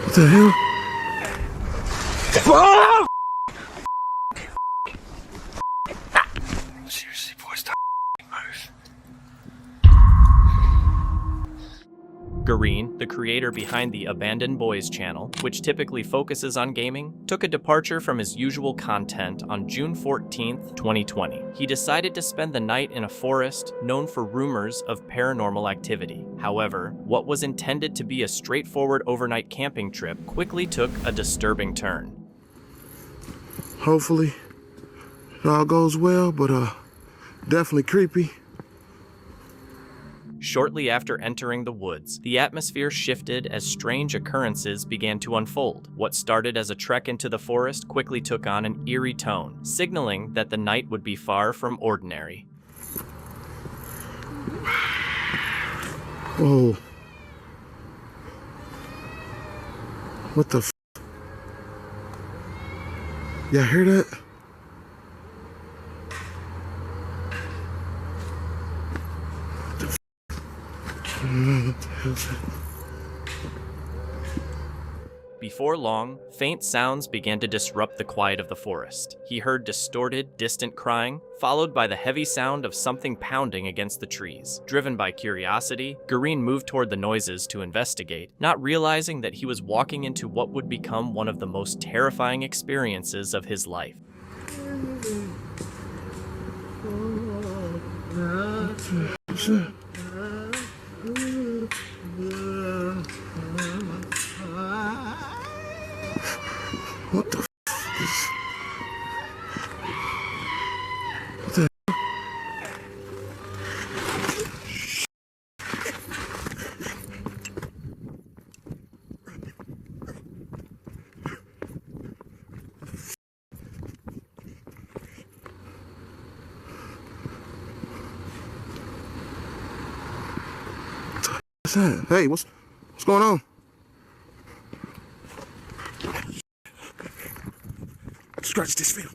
What the hell? Oh! Seriously, boys, don't move. Green, the creator behind the Abandoned Boys channel, which typically focuses on gaming, took a departure from his usual content on June 14th, 2020. He decided to spend the night in a forest known for rumors of paranormal activity. However, what was intended to be a straightforward overnight camping trip quickly took a disturbing turn. Hopefully, it all goes well, but definitely creepy. Shortly after entering the woods, the atmosphere shifted as strange occurrences began to unfold. What started as a trek into the forest quickly took on an eerie tone, signaling that the night would be far from ordinary. Whoa. What the f? Y'all hear that? Before long, faint sounds began to disrupt the quiet of the forest. He heard distorted, distant crying, followed by the heavy sound of something pounding against the trees. Driven by curiosity, Green moved toward the noises to investigate, not realizing that he was walking into what would become one of the most terrifying experiences of his life. What the f is... What the What's that? Hey, what's going on? Scratch this film.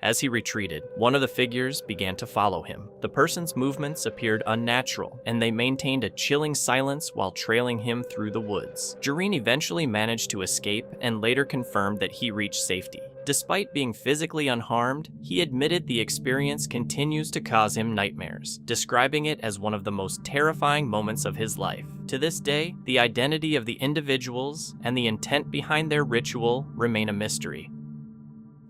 As he retreated, one of the figures began to follow him. The person's movements appeared unnatural, and they maintained a chilling silence while trailing him through the woods. Jareen eventually managed to escape and later confirmed that he reached safety. Despite being physically unharmed, he admitted the experience continues to cause him nightmares, describing it as one of the most terrifying moments of his life. To this day, the identity of the individuals and the intent behind their ritual remain a mystery.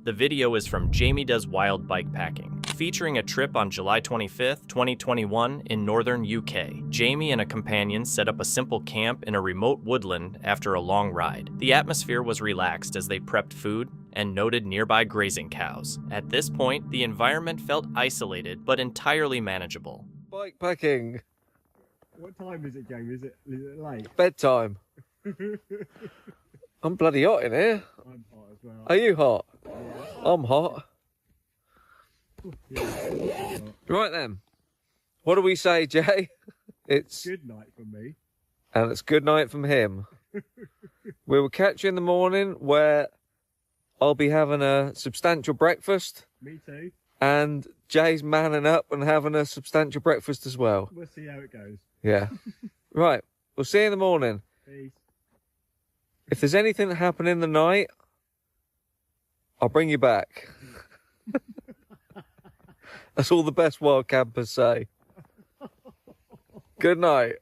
The video is from Jamie Does Wild Bikepacking, featuring a trip on July 25th, 2021 in northern UK. Jamie and a companion set up a simple camp in a remote woodland after a long ride. The atmosphere was relaxed as they prepped food and noted nearby grazing cows. At this point, the environment felt isolated but entirely manageable. Bikepacking. What time is it, Jamie? Is it late? Bedtime. I'm bloody hot in here. I'm hot as well. Are you hot? Yeah. I'm hot. Yeah. Right then. What do we say, Jay? It's Good night from me. and it's good night from him. We will catch you in the morning where I'll be having a substantial breakfast. Me too. And Jay's manning up and having a substantial breakfast as well. We'll see how it goes. Yeah. Right. We'll see you in the morning. Peace. If there's anything happening in the night, I'll bring you back. That's all the best wild campers say. Good night.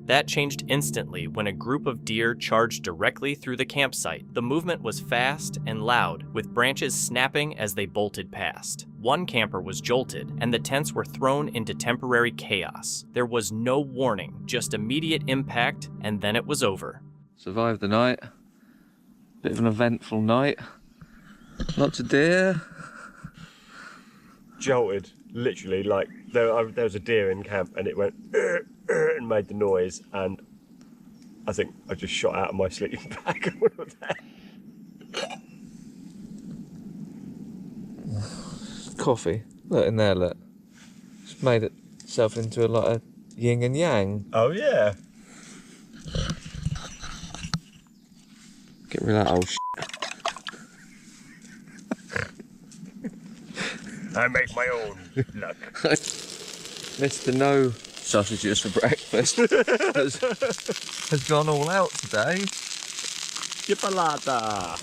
That changed instantly when a group of deer charged directly through the campsite. The movement was fast and loud, with branches snapping as they bolted past. One camper was jolted, and the tents were thrown into temporary chaos. There was no warning, just immediate impact, and then it was over. Survived the night. Bit of an eventful night. Lots of deer. Jolted, literally, like there was a deer in camp and it went and made the noise, and I think I just shot out of my sleeping bag. Coffee. Look in there, look. Just made it yourself into a lot of yin and yang. Oh yeah. Get rid of that old shit. I make my own luck. Mr. No Sausages for breakfast has gone all out today. Chipolata.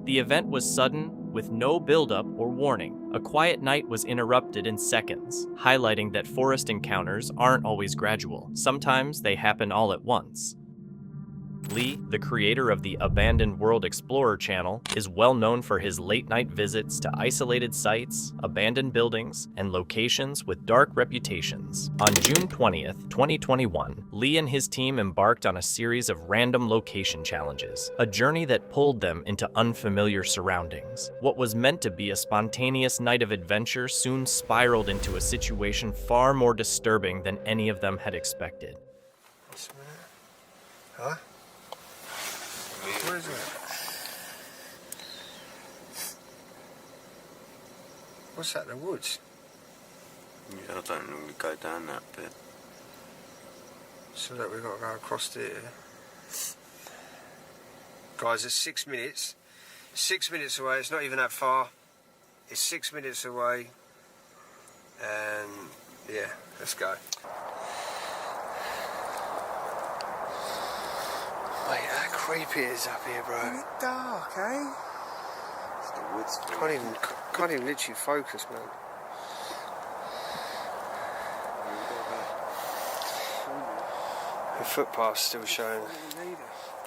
The event was sudden, with no buildup or warning. A quiet night was interrupted in seconds, highlighting that forest encounters aren't always gradual. Sometimes they happen all at once. Lee, the creator of the Abandoned World Explorer channel, is well known for his late-night visits to isolated sites, abandoned buildings, and locations with dark reputations. On June 20th, 2021, Lee and his team embarked on a series of random location challenges, a journey that pulled them into unfamiliar surroundings. What was meant to be a spontaneous night of adventure soon spiraled into a situation far more disturbing than any of them had expected. Huh? What is that? What's that in the woods? Yeah, I don't normally go down that bit. So that we've got to go across there. Guys, it's 6 minutes. 6 minutes away, it's not even that far. It's 6 minutes away. And yeah, let's go. Mate, how creepy it is up here, bro. It's dark, eh? It's the woods. Can't even literally focus, man. The footpath's still showing.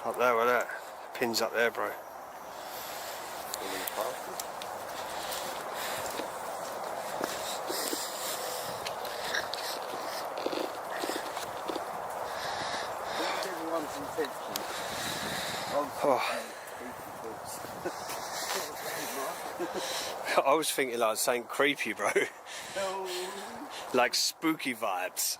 Up there, where that? Pin's up there, bro. Oh. I was thinking like saying creepy, bro. Like spooky vibes.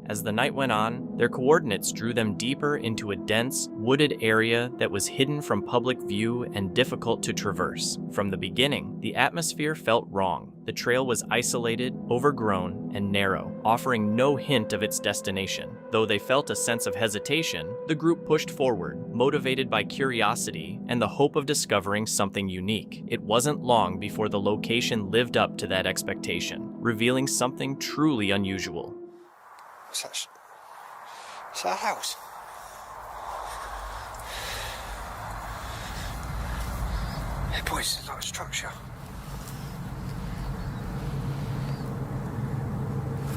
As the night went on, their coordinates drew them deeper into a dense, wooded area that was hidden from public view and difficult to traverse. From the beginning, the atmosphere felt wrong. The trail was isolated, overgrown, and narrow, offering no hint of its destination. Though they felt a sense of hesitation, the group pushed forward, motivated by curiosity and the hope of discovering something unique. It wasn't long before the location lived up to that expectation, revealing something truly unusual. What's that? Is that a house? Hey boys, it's like a structure.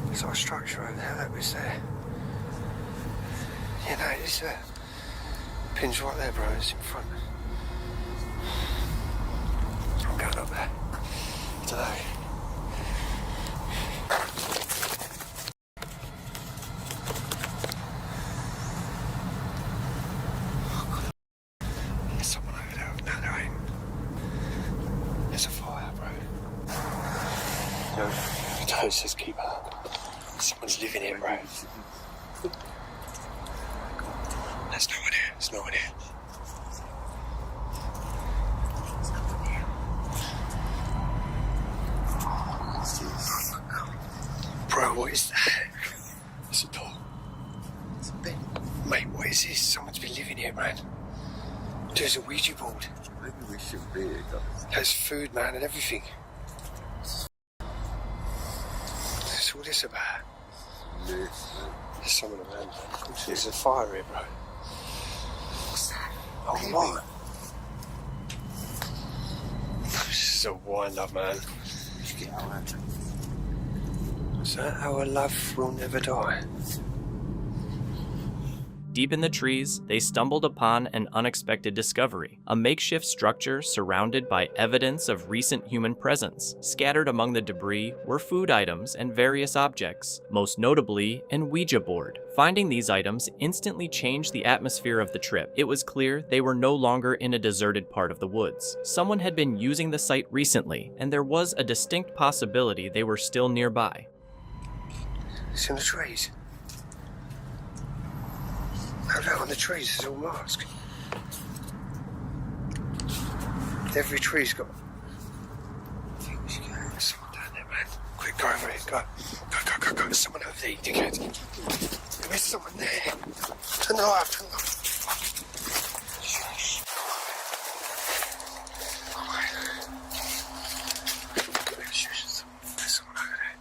There's like a structure over there, that was there. You know, it's there. Pin's right there, bro, it's in front. I'm going up there. I don't know. There's someone over there. No, there ain't. There's a fire, bro. No, it says keep up. Someone's living here, bro. There's no one here. There's no one here. Bro, what is that? It's a door. It's a bed. Mate, what is this? Someone's been living here, man. There's a Ouija board. Maybe we should be here, guys. There's food, man, and everything. What's all this about? There's There's someone around. There's a fire here, bro. What's that? Oh, what? This is a wind up, man. Let's get out. Is that our love will never die? Deep in the trees, they stumbled upon an unexpected discovery, a makeshift structure surrounded by evidence of recent human presence. Scattered among the debris were food items and various objects, most notably an Ouija board. Finding these items instantly changed the atmosphere of the trip. It was clear they were no longer in a deserted part of the woods. Someone had been using the site recently, and there was a distinct possibility they were still nearby. It's in the trees. Look out on the trees, it's all masked. Every tree's got Go. Go. There's someone over there, you dickhead. There is someone there. Turn the light off, turn the light off. Shush. Shush. There's someone over there.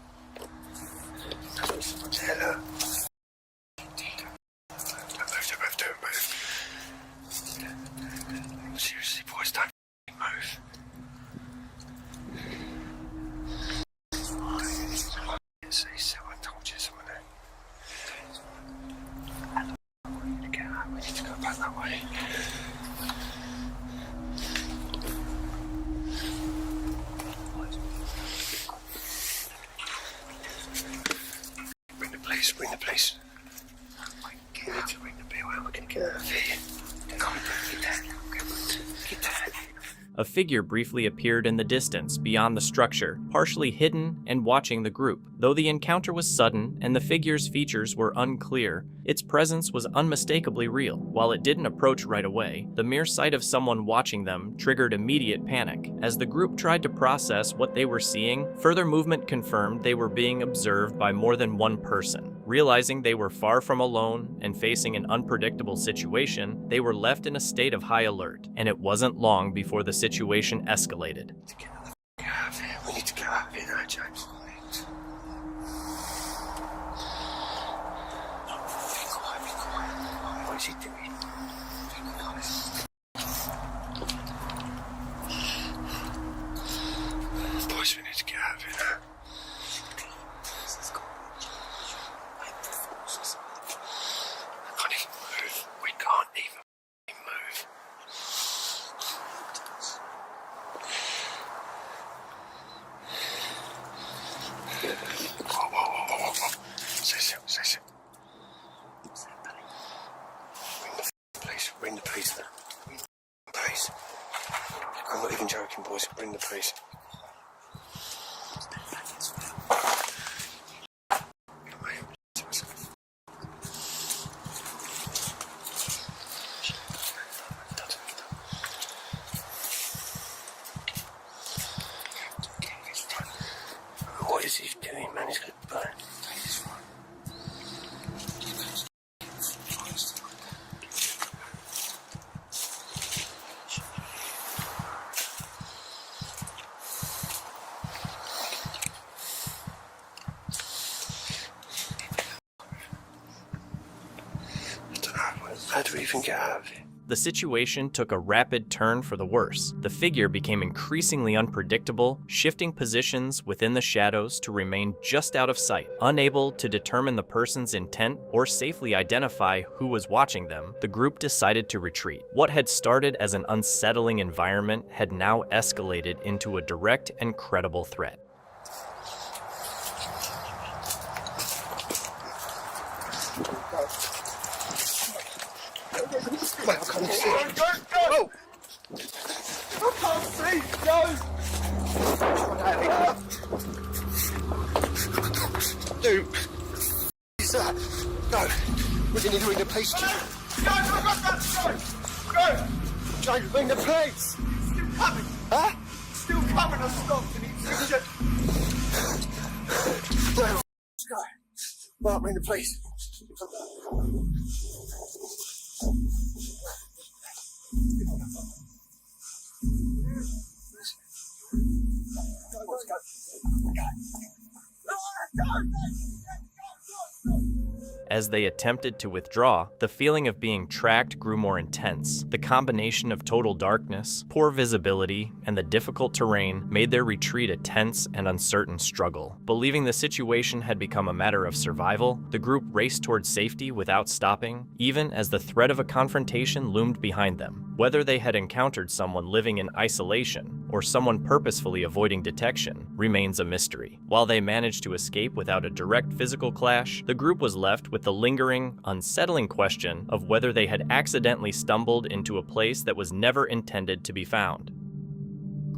There's someone there, look. Don't move. Seriously, boys, don't move. See, I told you someone there. We need to get out. We need to go back that way. Ring the police. We need to ring the bill. How am I going to get out of here? Come on, get down. Get down. A figure briefly appeared in the distance beyond the structure, partially hidden and watching the group. Though the encounter was sudden and the figure's features were unclear, its presence was unmistakably real. While it didn't approach right away, the mere sight of someone watching them triggered immediate panic. As the group tried to process what they were seeing, further movement confirmed they were being observed by more than one person. Realizing they were far from alone and facing an unpredictable situation, they were left in a state of high alert, and it wasn't long before the situation escalated. We need to get out of here now, James. Be quiet. What is he doing? Be quiet. Boys, we need to get out of here now. We can't even move. Whoa. Say so. Ring the police now. Police. I'm not even joking, boys. Ring the police. What is he doing, man? He's going to burn. How do we even get out of here? The situation took a rapid turn for the worse. The figure became increasingly unpredictable, shifting positions within the shadows to remain just out of sight. Unable to determine the person's intent or safely identify who was watching them, the group decided to retreat. What had started as an unsettling environment had now escalated into a direct and credible threat. I can't see. Go! I can't see! Go! Dude! What's that? No! We're going to ring the police. Go! James, ring the police! Still coming! Huh? Still coming! I stopped and he's No! Mark, ring the police. As they attempted to withdraw, the feeling of being tracked grew more intense. The combination of total darkness, poor visibility, and the difficult terrain made their retreat a tense and uncertain struggle. Believing the situation had become a matter of survival, the group raced towards safety without stopping, even as the threat of a confrontation loomed behind them. Whether they had encountered someone living in isolation or someone purposefully avoiding detection remains a mystery. While they managed to escape without a direct physical clash, the group was left with the lingering, unsettling question of whether they had accidentally stumbled into a place that was never intended to be found.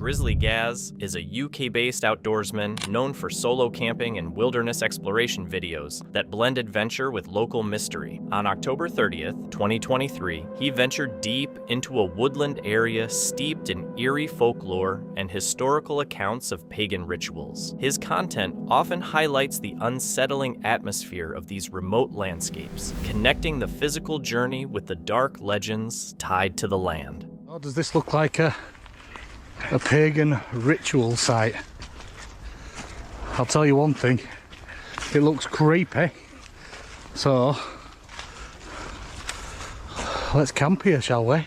Grizzly Gaz is a UK-based outdoorsman known for solo camping and wilderness exploration videos that blend adventure with local mystery. On October 30th, 2023, he ventured deep into a woodland area steeped in eerie folklore and historical accounts of pagan rituals. His content often highlights the unsettling atmosphere of these remote landscapes, connecting the physical journey with the dark legends tied to the land. Oh, does this look like a pagan ritual site? I'll tell you one thing, it looks creepy. So, let's camp here, shall we?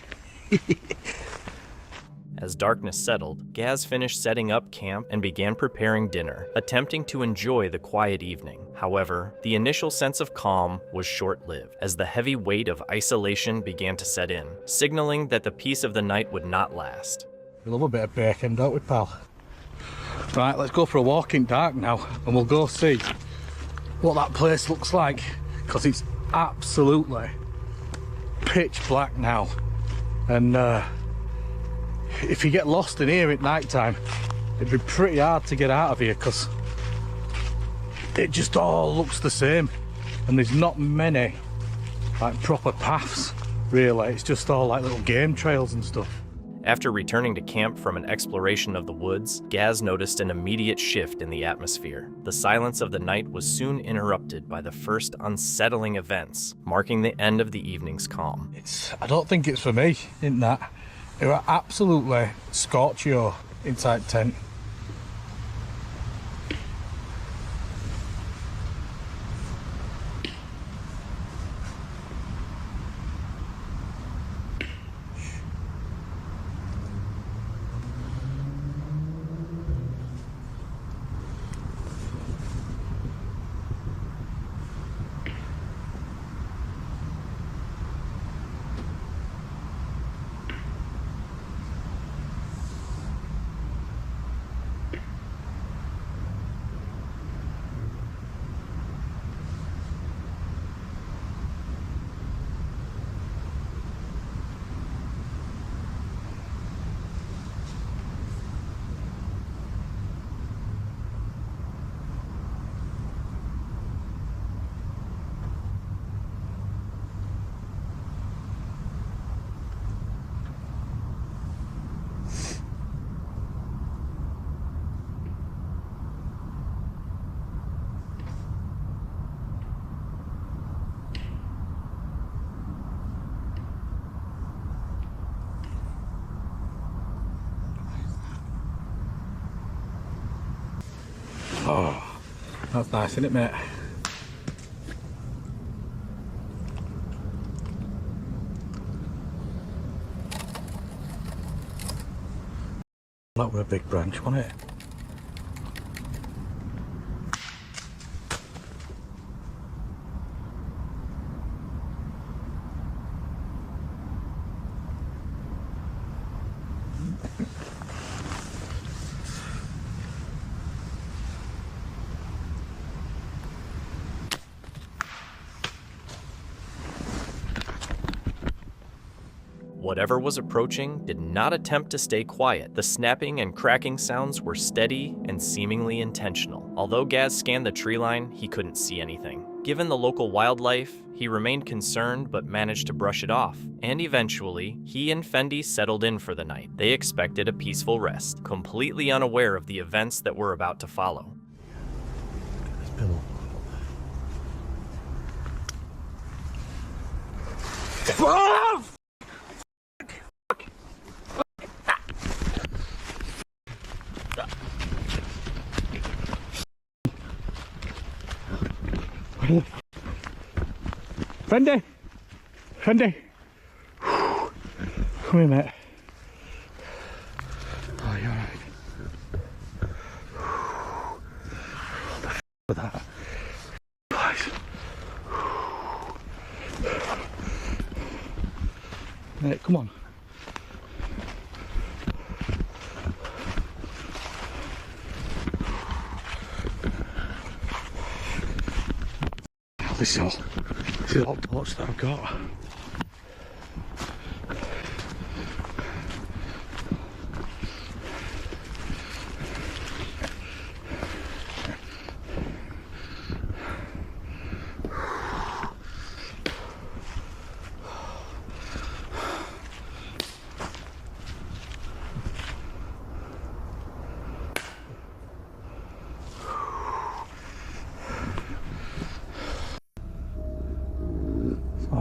As darkness settled, Gaz finished setting up camp and began preparing dinner, attempting to enjoy the quiet evening. However, the initial sense of calm was short-lived, as the heavy weight of isolation began to set in, signaling that the peace of the night would not last. We love a bit of bacon, don't we, pal? Right, let's go for a walk in dark now, and we'll go see what that place looks like, because it's absolutely pitch black now. And if you get lost in here at night time, it'd be pretty hard to get out of here, because it just all looks the same, and there's not many like proper paths really. It's just all like little game trails and stuff. After returning to camp from an exploration of the woods, Gaz noticed an immediate shift in the atmosphere. The silence of the night was soon interrupted by the first unsettling events, marking the end of the evening's calm. I don't think it's for me, in that it was absolutely scorchio inside tent. Oh, that's nice, isn't it, mate? That were a big branch, wasn't it? Whatever was approaching did not attempt to stay quiet. The snapping and cracking sounds were steady and seemingly intentional. Although Gaz scanned the tree line, he couldn't see anything. Given the local wildlife, he remained concerned but managed to brush it off. And eventually, he and Fendi settled in for the night. They expected a peaceful rest, completely unaware of the events that were about to follow. Fendi! Fendi! Come here, mate. Oh, you're right. What the f*** was that? Mate, come on. This is all torch that I've got.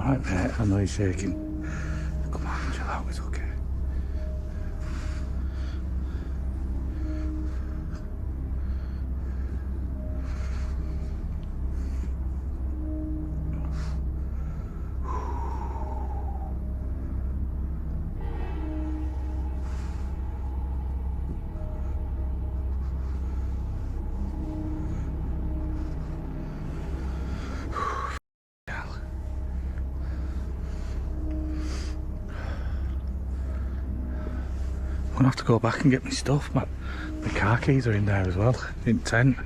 alright, mate? I know you're shaking. Come on, chill out, it's okay. I'm gonna have to go back and get my stuff. My car keys are in there as well, in tent.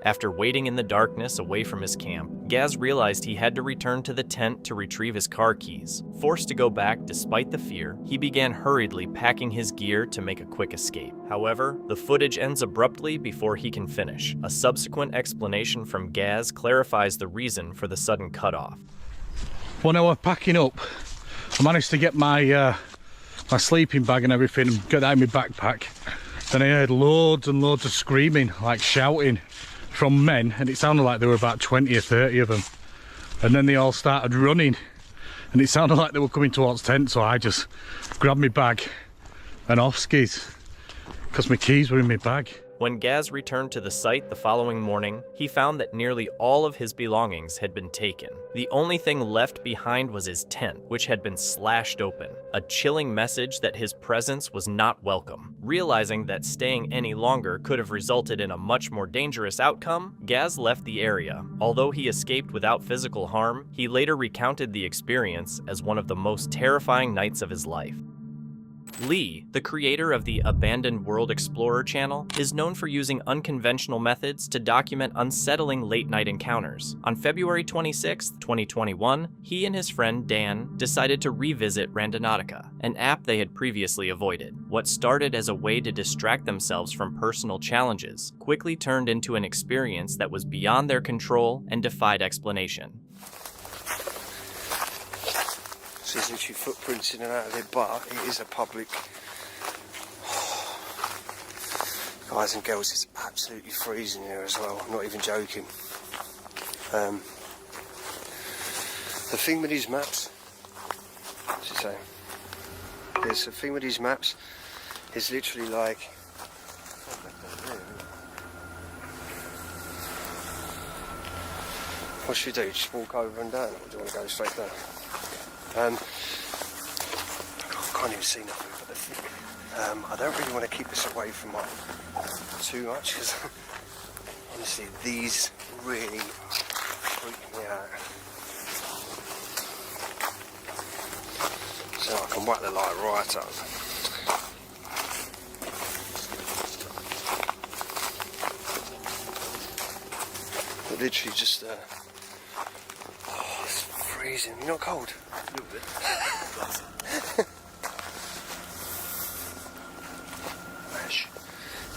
After waiting in the darkness away from his camp, Gaz realized he had to return to the tent to retrieve his car keys. Forced to go back despite the fear, he began hurriedly packing his gear to make a quick escape. However, the footage ends abruptly before he can finish. A subsequent explanation from Gaz clarifies the reason for the sudden cutoff. When I was packing up, I managed to get my my sleeping bag and everything and get that in my backpack. Then I heard loads and loads of screaming, like shouting from men, and it sounded like there were about 20 or 30 of them. And then they all started running, and it sounded like they were coming towards tent, so I just grabbed my bag and off skis, because my keys were in my bag. When Gaz returned to the site the following morning, he found that nearly all of his belongings had been taken. The only thing left behind was his tent, which had been slashed open, a chilling message that his presence was not welcome. Realizing that staying any longer could have resulted in a much more dangerous outcome, Gaz left the area. Although he escaped without physical harm, he later recounted the experience as one of the most terrifying nights of his life. Lee, the creator of the Abandoned World Explorer channel, is known for using unconventional methods to document unsettling late-night encounters. On February 26, 2021, he and his friend Dan decided to revisit Randonautica, an app they had previously avoided. What started as a way to distract themselves from personal challenges quickly turned into an experience that was beyond their control and defied explanation. So there's literally footprints in and out of it, but it is a public. Guys and girls, it's absolutely freezing here as well. I'm not even joking. The thing with these maps, what's it say? There's the thing with these maps is literally like. What should we do? Just walk over and down, or do you want to go straight down? I can't even see nothing but the thing. I don't really want to keep this away from too much because honestly these really freak me out. So I can whack the light right up. But literally just it's freezing. You're not cold? A little bit. Ash,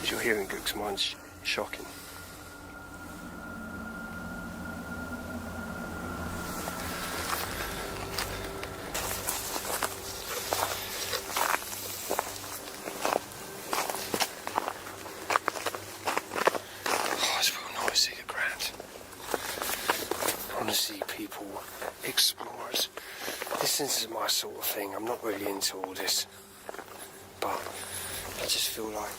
as you're hearing good, 'cause mine's shocking. Oh, it's real noisy, the ground. Honestly, people, explorers. This is my sort of thing. I'm not really into all this, but I just feel like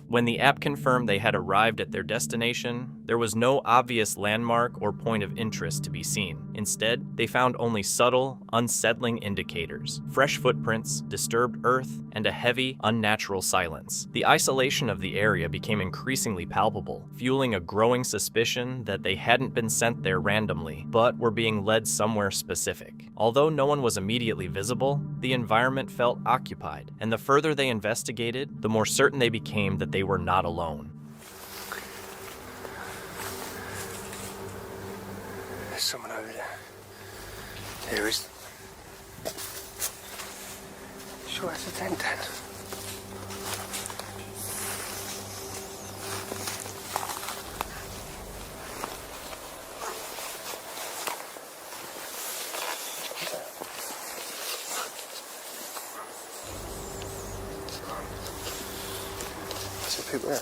When the app confirmed they had arrived at their destination, there was no obvious landmark or point of interest to be seen. Instead, they found only subtle, unsettling indicators: fresh footprints, disturbed earth, and a heavy, unnatural silence. The isolation of the area became increasingly palpable, fueling a growing suspicion that they hadn't been sent there randomly, but were being led somewhere specific. Although no one was immediately visible, the environment felt occupied, and the further they investigated, the more certain they became that they were not alone. there's someone over there. There is. Sure, that's a tent then. Yeah.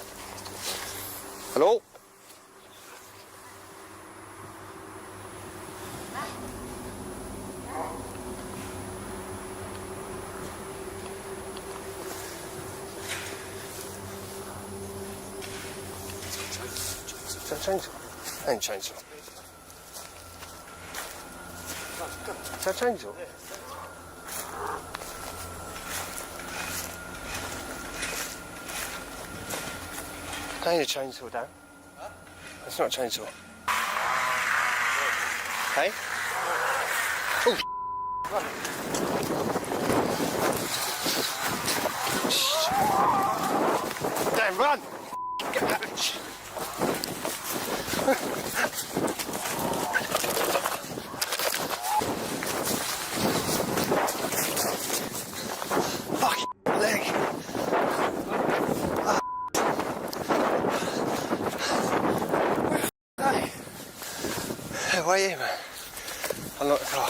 Hello? Chainsaw? Ain't chainsaw. Is that chainsaw? That ain't a chainsaw, Dan. Huh? That's not a chainsaw. Hey? Oh, run! Dan, run! Get out. Fuck leg. Hey, why are you, man? Unlock the car.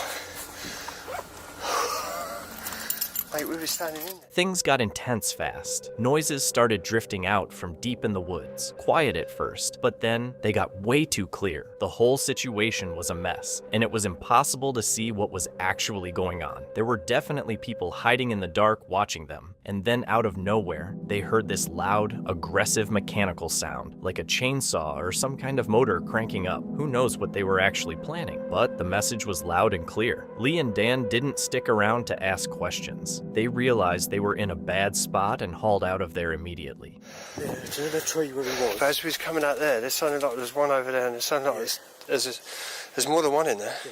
Mate, we were standing in there. Things got intense fast. Noises started drifting out from deep in the woods, quiet at first, but then they got way too clear. The whole situation was a mess, and it was impossible to see what was actually going on. There were definitely people hiding in the dark watching them, and then out of nowhere, they heard this loud, aggressive mechanical sound, like a chainsaw or some kind of motor cranking up. Who knows what they were actually planning? But the message was loud and clear. Lee and Dan didn't stick around to ask questions. They realized they were in a bad spot and hauled out of there immediately. Yeah, to the tree where we was. But as we was coming out there, there sounded like there's one over there, and it sounded like there's more than one in there. Yeah.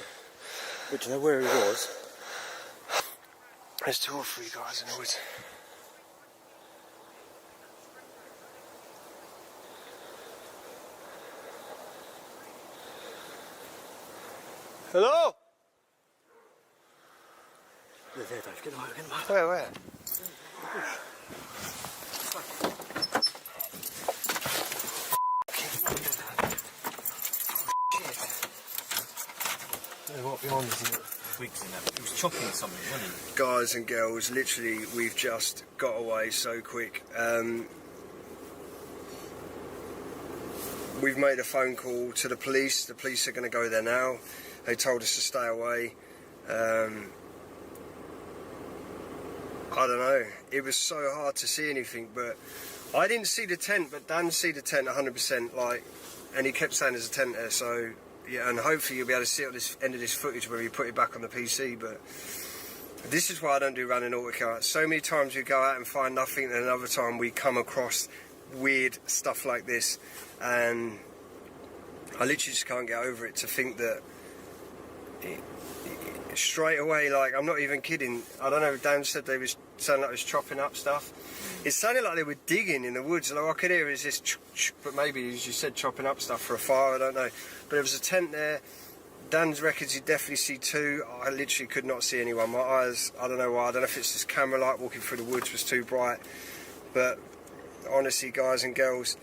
But do you know where he was? There's 2 or 3 guys in the woods. Hello? There, Dave, get them out, get them out. Where? What behind us, isn't it? Twigs in that. He was chopping something, wasn't he? Guys and girls, literally, we've just got away so quick. We've made a phone call to the police. The police are going to go there now. They told us to stay away. I don't know. It was so hard to see anything, but I didn't see the tent, but Dan see the tent 100%. Like, and he kept saying there's a tent there. So yeah, and hopefully you'll be able to see at this end of this footage where we put it back on the PC. But this is why I don't do running autocar. So many times we go out and find nothing, and another time we come across weird stuff like this, and I literally just can't get over it to think that straight away, like, I'm not even kidding, I don't know, Dan said they was sounding like it was chopping up stuff. It sounded like they were digging in the woods. Like, I could hear it was this but maybe, as you said, chopping up stuff for a fire, I don't know. But there was a tent there. Dan's records, you definitely see 2. I literally could not see anyone. My eyes, I don't know why, I don't know if it's this camera light walking through the woods was too bright. But honestly, guys and girls,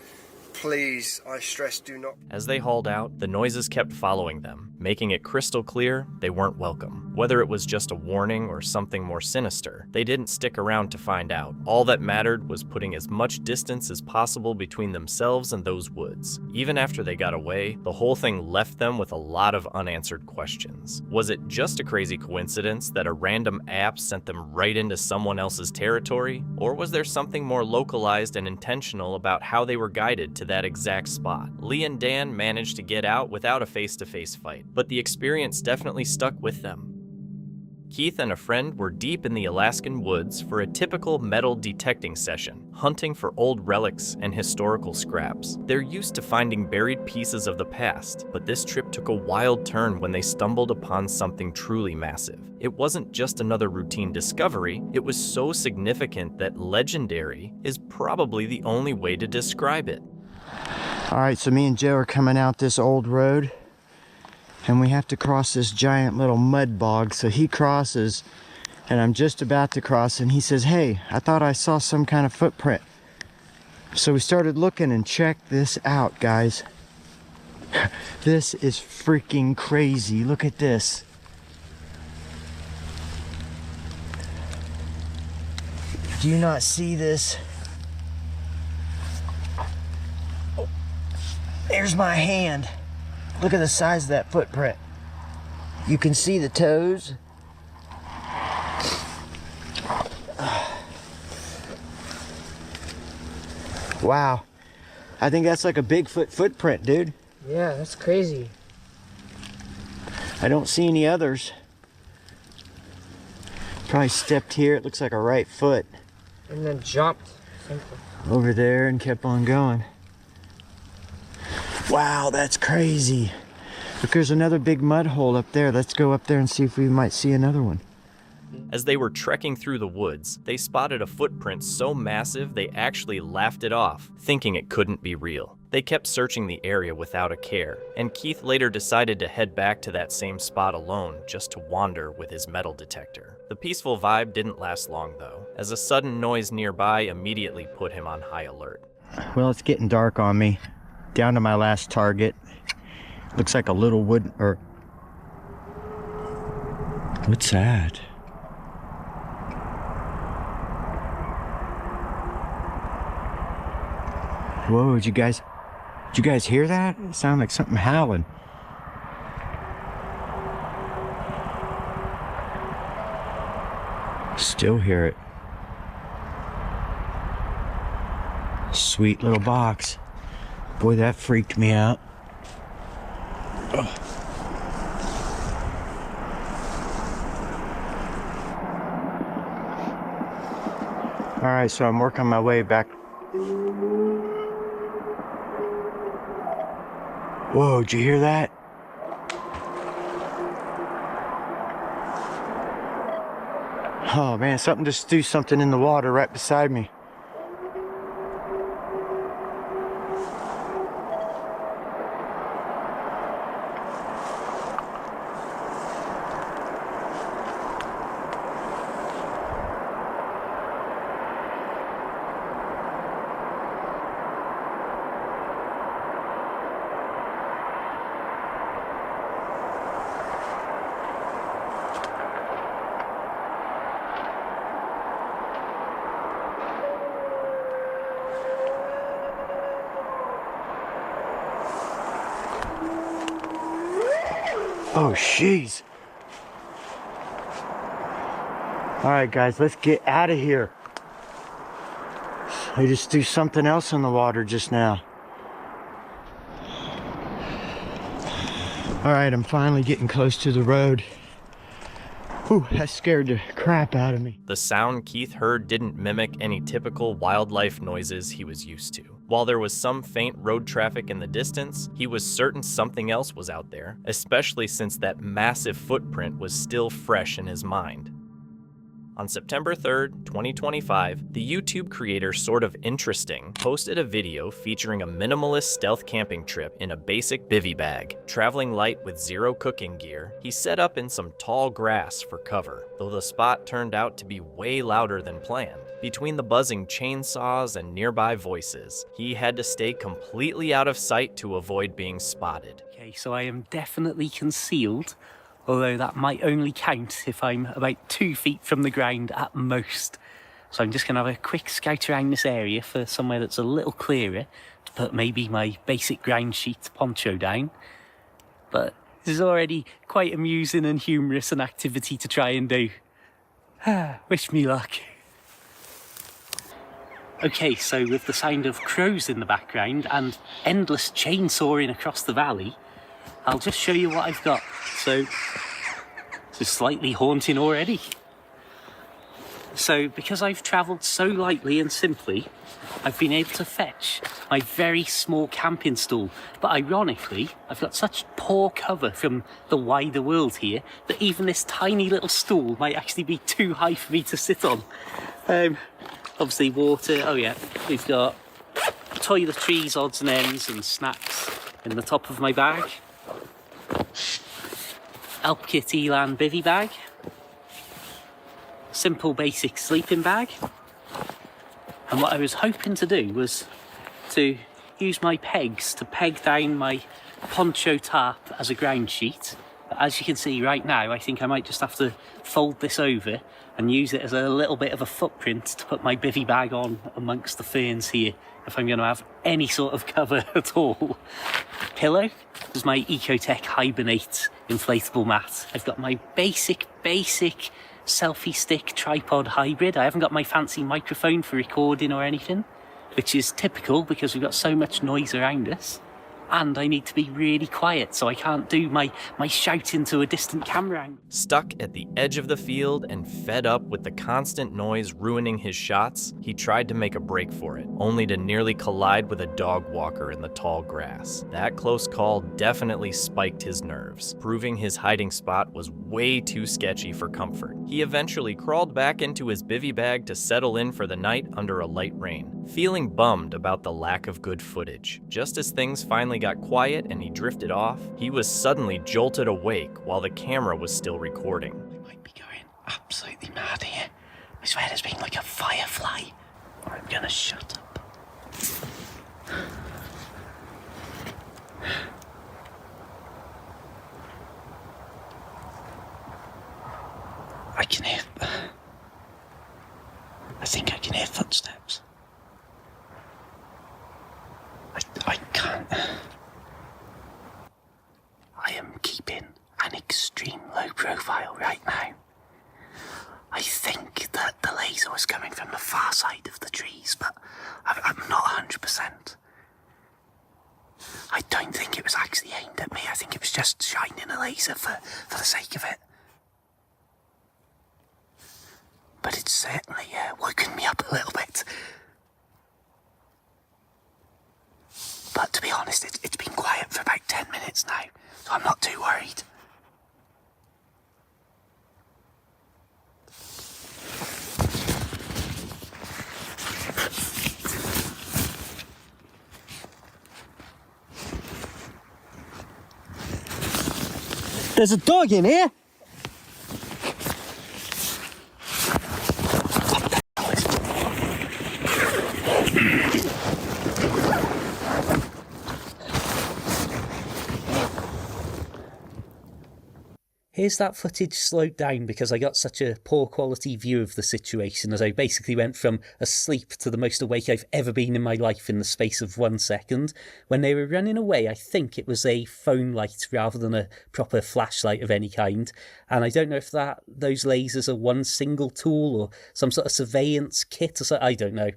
please, I stress, do not. As they hauled out, the noises kept following them, making it crystal clear they weren't welcome. Whether it was just a warning or something more sinister, they didn't stick around to find out. All that mattered was putting as much distance as possible between themselves and those woods. Even after they got away, the whole thing left them with a lot of unanswered questions. Was it just a crazy coincidence that a random app sent them right into someone else's territory? Or was there something more localized and intentional about how they were guided to that exact spot? Lee and Dan managed to get out without a face-to-face fight, but the experience definitely stuck with them. Keith and a friend were deep in the Alaskan woods for a typical metal detecting session, hunting for old relics and historical scraps. They're used to finding buried pieces of the past, but this trip took a wild turn when they stumbled upon something truly massive. It wasn't just another routine discovery, it was so significant that legendary is probably the only way to describe it. All right, so me and Joe are coming out this old road, and we have to cross this giant little mud bog. So he crosses, and I'm just about to cross, and he says, "Hey, I thought I saw some kind of footprint." So we started looking, and check this out, guys. This is freaking crazy. Look at this. Do you not see this? There's my hand. Look at the size of that footprint. You can see the toes. Wow. I think that's like a Bigfoot footprint, dude. Yeah, that's crazy. I don't see any others. Probably stepped here. It looks like a right foot. And then jumped. Over there and kept on going. Wow, that's crazy. Look, there's another big mud hole up there. Let's go up there and see if we might see another one. As they were trekking through the woods, they spotted a footprint so massive they actually laughed it off, thinking it couldn't be real. They kept searching the area without a care, and Keith later decided to head back to that same spot alone just to wander with his metal detector. The peaceful vibe didn't last long though, as a sudden noise nearby immediately put him on high alert. Well, it's getting dark on me. Down to my last target. Looks like a little wood, or... What's that? Whoa, did you guys hear that? It sounded like something howling. Still hear it. Sweet little box. Boy, that freaked me out. Ugh. All right, so I'm working my way back. Whoa, did you hear that? Oh man, something just threw something in the water right beside me. Oh, jeez. All right, guys, let's get out of here. I just threw something else in the water just now. All right, I'm finally getting close to the road. Whew, that scared the crap out of me. The sound Keith heard didn't mimic any typical wildlife noises he was used to. While there was some faint road traffic in the distance, he was certain something else was out there, especially since that massive footprint was still fresh in his mind. On September 3rd, 2025, the YouTube creator Sort of Interesting posted a video featuring a minimalist stealth camping trip in a basic bivy bag. Traveling light with zero cooking gear, he set up in some tall grass for cover, though the spot turned out to be way louder than planned. Between the buzzing chainsaws and nearby voices, he had to stay completely out of sight to avoid being spotted. Okay, so I am definitely concealed, although that might only count if I'm about 2 feet from the ground at most. So I'm just going to have a quick scout around this area for somewhere that's a little clearer to put maybe my basic ground sheet poncho down. But this is already quite amusing and humorous an activity to try and do. Wish me luck. Okay, so with the sound of crows in the background and endless chainsawing across the valley, I'll just show you what I've got. So, this is slightly haunting already. So, because I've travelled so lightly and simply, I've been able to fetch my very small camping stool. But ironically, I've got such poor cover from the wider world here that even this tiny little stool might actually be too high for me to sit on. Obviously water, oh yeah, we've got toiletries, odds and ends and snacks in the top of my bag. Elp Kit Elan bivy bag. Simple basic sleeping bag. And what I was hoping to do was to use my pegs to peg down my poncho tarp as a ground sheet. But as you can see right now, I think I might just have to fold this over and use it as a little bit of a footprint to put my bivy bag on amongst the ferns here, if I'm going to have any sort of cover at all. Pillow is my Ecotech Hibernate inflatable mat. I've got my basic selfie stick tripod hybrid. I haven't got my fancy microphone for recording or anything, which is typical because we've got so much noise around us. And I need to be really quiet, so I can't do my shouting to a distant camera angle. Stuck at the edge of the field and fed up with the constant noise ruining his shots, he tried to make a break for it, only to nearly collide with a dog walker in the tall grass. That close call definitely spiked his nerves, proving his hiding spot was way too sketchy for comfort. He eventually crawled back into his bivy bag to settle in for the night under a light rain, feeling bummed about the lack of good footage. Just as things finally got quiet and he drifted off, he was suddenly jolted awake while the camera was still recording. I might be going absolutely mad here. I swear there's been like a firefly. I'm gonna shut up. I can hear... I think I can hear footsteps. I can't... I am keeping an extreme low profile right now. I think that the laser was coming from the far side of the trees, but I'm not 100%. I don't think it was actually aimed at me. I think it was just shining a laser for the sake of it. But it's certainly woken me up a little bit. But to be honest, it's been quiet for about 10 minutes now, so I'm not too worried. There's a dog in here. Here's that footage slowed down because I got such a poor quality view of the situation as I basically went from asleep to the most awake I've ever been in my life in the space of 1 second. When they were running away, I think it was a phone light rather than a proper flashlight of any kind. And I don't know if those lasers are one single tool or some sort of surveillance kit or something, I don't know.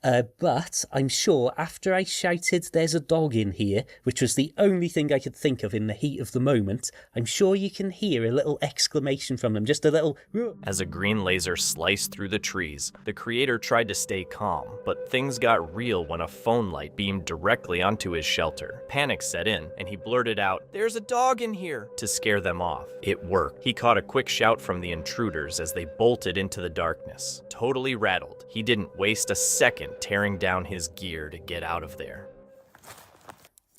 But I'm sure after I shouted, "There's a dog in here," which was the only thing I could think of in the heat of the moment, I'm sure you can hear a little exclamation from them, just a little... As a green laser sliced through the trees, the creator tried to stay calm, but things got real when a phone light beamed directly onto his shelter. Panic set in, and he blurted out, "There's a dog in here," to scare them off. It worked. He caught a quick shout from the intruders as they bolted into the darkness. Totally rattled, he didn't waste a second tearing down his gear to get out of there.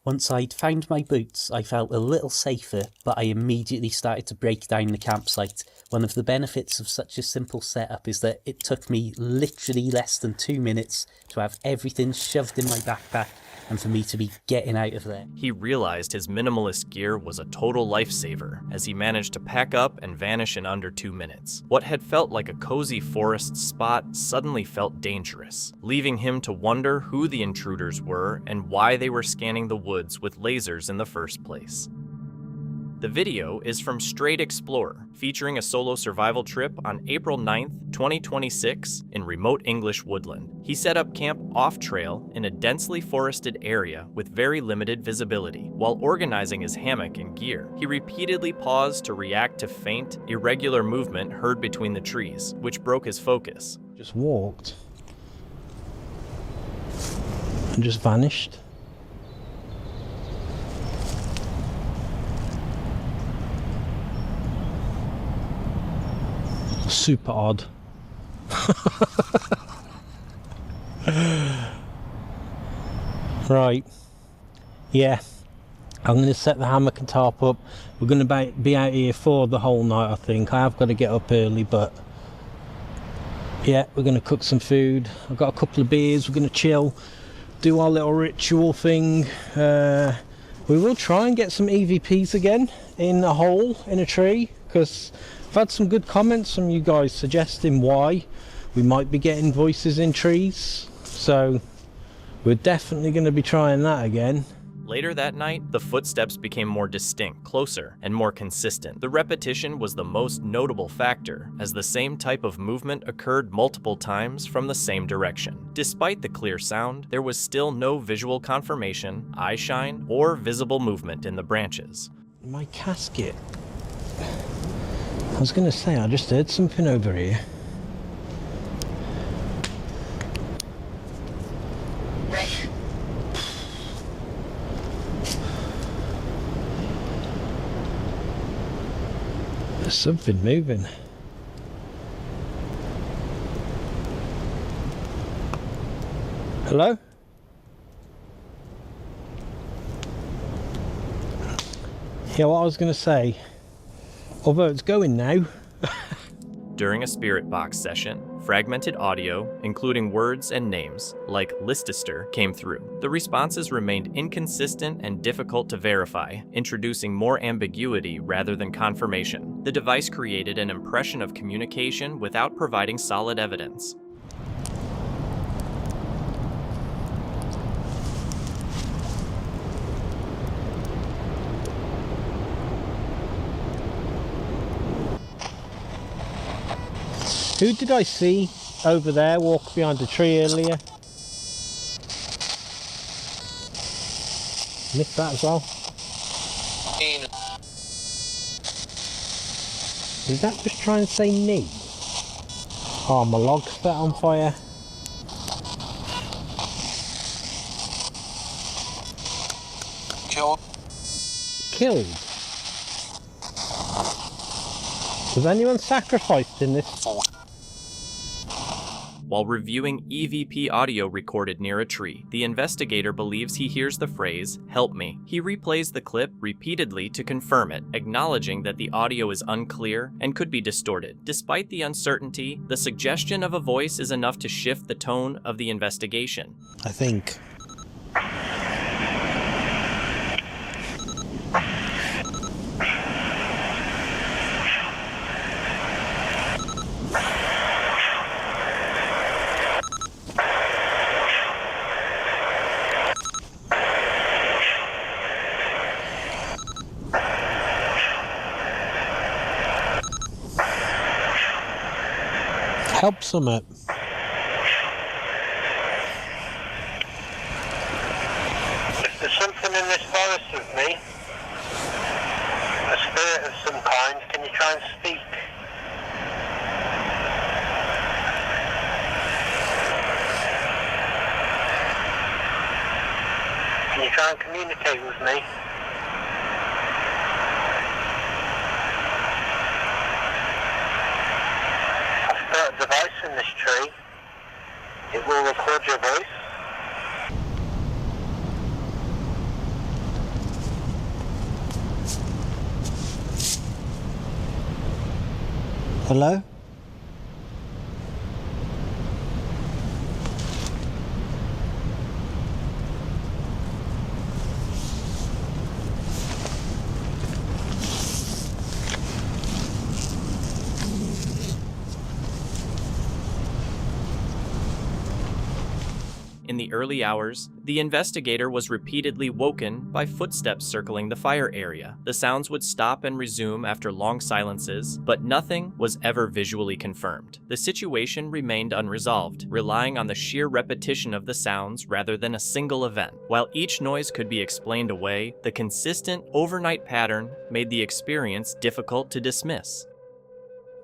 Once I'd found my boots, I felt a little safer, but I immediately started to break down the campsite. One of the benefits of such a simple setup is that it took me literally less than 2 minutes to have everything shoved in my backpack and for me to be getting out of there. He realized his minimalist gear was a total lifesaver as he managed to pack up and vanish in under 2 minutes. What had felt like a cozy forest spot suddenly felt dangerous, leaving him to wonder who the intruders were and why they were scanning the woods with lasers in the first place. The video is from Straight Explorer, featuring a solo survival trip on April 9th, 2026 in remote English woodland. He set up camp off-trail in a densely forested area with very limited visibility. While organizing his hammock and gear, he repeatedly paused to react to faint, irregular movement heard between the trees, which broke his focus. Just walked and just vanished. Super odd. Right, yeah, I'm going to set the hammock and tarp up. We're going to be out here for the whole night, I think. I have got to get up early, but yeah, we're going to cook some food. I've got a couple of beers, we're going to chill, do our little ritual thing. We will try and get some EVPs again in a hole in a tree, because I've had some good comments from you guys suggesting why we might be getting voices in trees. So We're definitely going to be trying that again. Later that night, the footsteps became more distinct, closer, and more consistent. The repetition was the most notable factor, as the same type of movement occurred multiple times from the same direction. Despite the clear sound, there was still no visual confirmation, eye shine, or visible movement in the branches. My casket. I was going to say, I just heard something over here. There's something moving. Hello? Yeah, what I was going to say, although it's going now. During a spirit box session, fragmented audio, including words and names, like Listister, came through. The responses remained inconsistent and difficult to verify, introducing more ambiguity rather than confirmation. The device created an impression of communication without providing solid evidence. Who did I see over there walk behind a tree earlier? Missed that as well. Is that just trying to say me? Oh, my log's set on fire. Killed? Was anyone sacrificed in this? While reviewing EVP audio recorded near a tree, the investigator believes he hears the phrase, "Help me." He replays the clip repeatedly to confirm it, acknowledging that the audio is unclear and could be distorted. Despite the uncertainty, the suggestion of a voice is enough to shift the tone of the investigation. I think. Help summit. If there's something in this forest with me, a spirit of some kind, can you try and speak? Can you try and communicate with me? I've put a device in this tree. It will record your voice. Hello? In the early hours, the investigator was repeatedly woken by footsteps circling the fire area. The sounds would stop and resume after long silences, but nothing was ever visually confirmed. The situation remained unresolved, relying on the sheer repetition of the sounds rather than a single event. While each noise could be explained away, the consistent overnight pattern made the experience difficult to dismiss.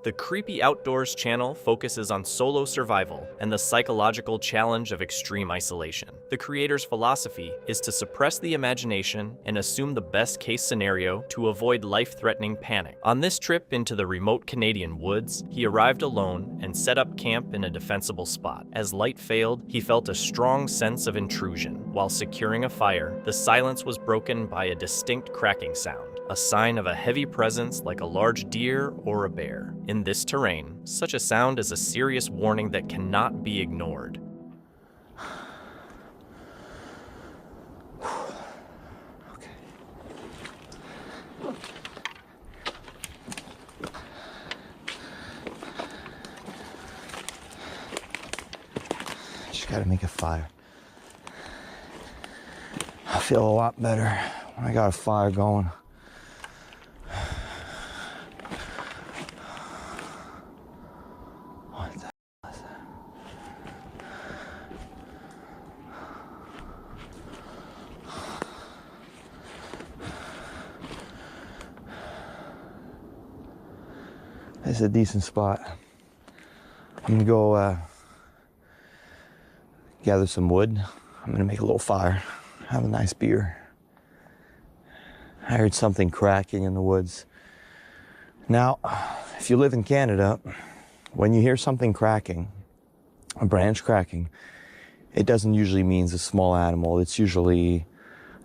The Creepy Outdoors channel focuses on solo survival and the psychological challenge of extreme isolation. The creator's philosophy is to suppress the imagination and assume the best-case scenario to avoid life-threatening panic. On this trip into the remote Canadian woods, he arrived alone and set up camp in a defensible spot. As light failed, he felt a strong sense of intrusion. While securing a fire, the silence was broken by a distinct cracking sound, a sign of a heavy presence like a large deer or a bear. In this terrain, such a sound is a serious warning that cannot be ignored. Just gotta make a fire. feel a lot better when I got a fire going. What the hell is that? This is a decent spot. I'm gonna go gather some wood. I'm gonna make a little fire, have a nice beer. I heard something cracking in the woods. Now, if you live in Canada, when you hear something cracking, a branch cracking, it doesn't usually mean a small animal. It's usually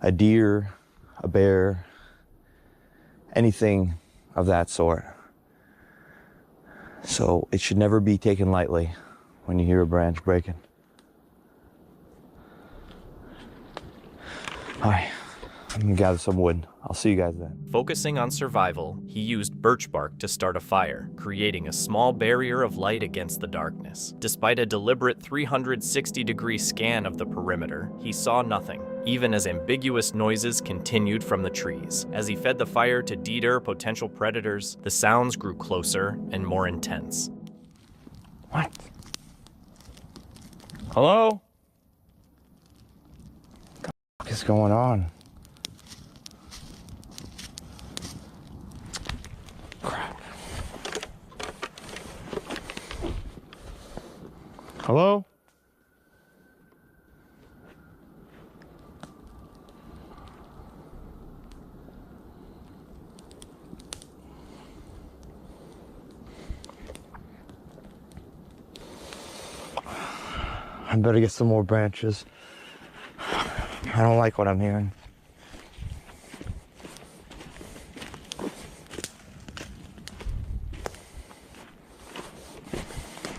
a deer, a bear, anything of that sort. So it should never be taken lightly when you hear a branch breaking. All right, I'm gonna gather some wood. I'll see you guys then. Focusing on survival, he used birch bark to start a fire, creating a small barrier of light against the darkness. Despite a deliberate 360-degree scan of the perimeter, he saw nothing, even as ambiguous noises continued from the trees. As he fed the fire to deter potential predators, the sounds grew closer and more intense. What? Hello? What is going on? Crap. Hello? I better get some more branches. I don't like what I'm hearing.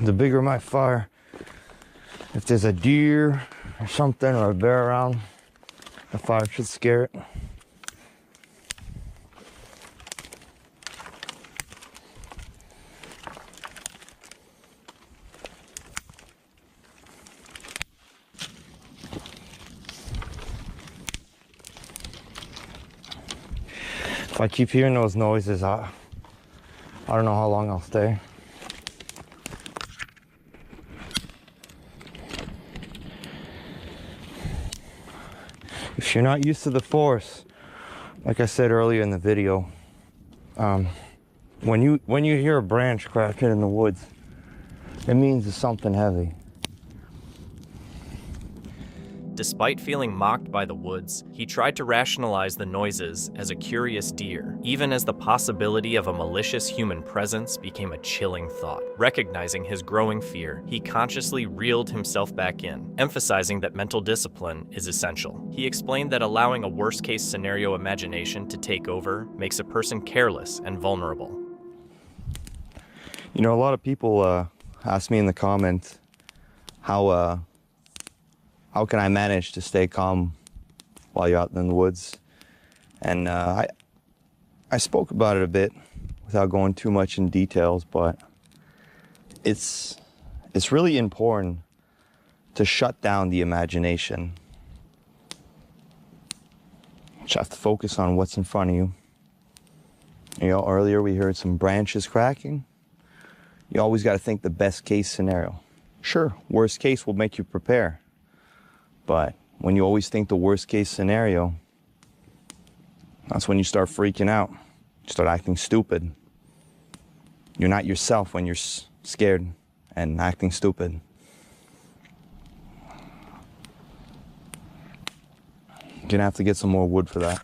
The bigger my fire, if there's a deer or something or a bear around, the fire should scare it. If I keep hearing those noises, I don't know how long I'll stay. If you're not used to the forest, like I said earlier in the video, when you hear a branch cracking in the woods, it means it's something heavy. Despite feeling mocked by the woods, he tried to rationalize the noises as a curious deer, even as the possibility of a malicious human presence became a chilling thought. Recognizing his growing fear, he consciously reeled himself back in, emphasizing that mental discipline is essential. He explained that allowing a worst-case scenario imagination to take over makes a person careless and vulnerable. You know, a lot of people ask me in the comments how can I manage to stay calm while you're out in the woods? And I spoke about it a bit without going too much in details, but it's really important to shut down the imagination. You just have to focus on what's in front of you. You know, earlier we heard some branches cracking. You always got to think the best case scenario. Sure, worst case will make you prepare. But when you always think the worst case scenario, that's when you start freaking out. You start acting stupid. You're not yourself when you're scared and acting stupid. You're gonna have to get some more wood for that.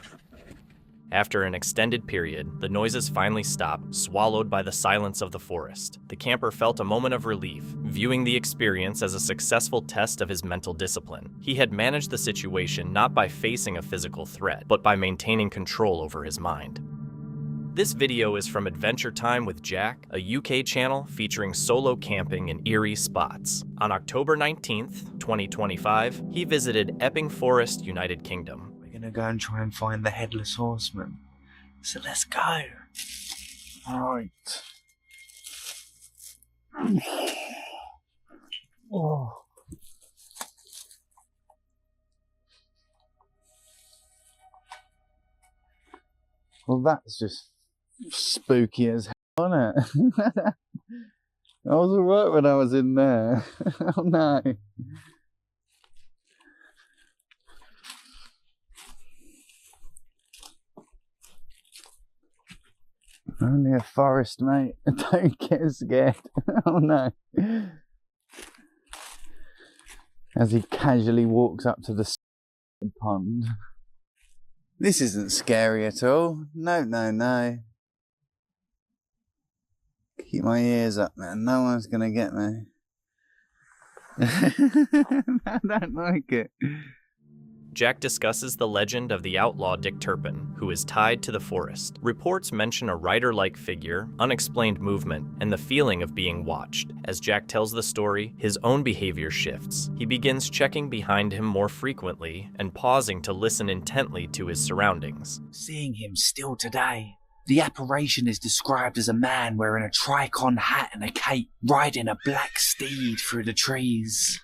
After an extended period, the noises finally stopped, swallowed by the silence of the forest. The camper felt a moment of relief, viewing the experience as a successful test of his mental discipline. He had managed the situation not by facing a physical threat, but by maintaining control over his mind. This video is from Adventure Time with Jack, a UK channel featuring solo camping in eerie spots. On October 19th, 2025, he visited Epping Forest, United Kingdom. We're gonna go and try and find the Headless Horseman. So let's go. Alright. Oh. Well, that's just spooky as hell, isn't it? I was alright when I was in there. Oh no. Only a forest, mate. Don't get scared. Oh no. As he casually walks up to the pond. This isn't scary at all. No, no, no. Keep my ears up, man. No one's gonna get me. I don't like it. Jack discusses the legend of the outlaw Dick Turpin, who is tied to the forest. Reports mention a rider-like figure, unexplained movement, and the feeling of being watched. As Jack tells the story, his own behavior shifts. He begins checking behind him more frequently and pausing to listen intently to his surroundings. Seeing him still today. The apparition is described as a man wearing a tricon hat and a cape, riding a black steed through the trees.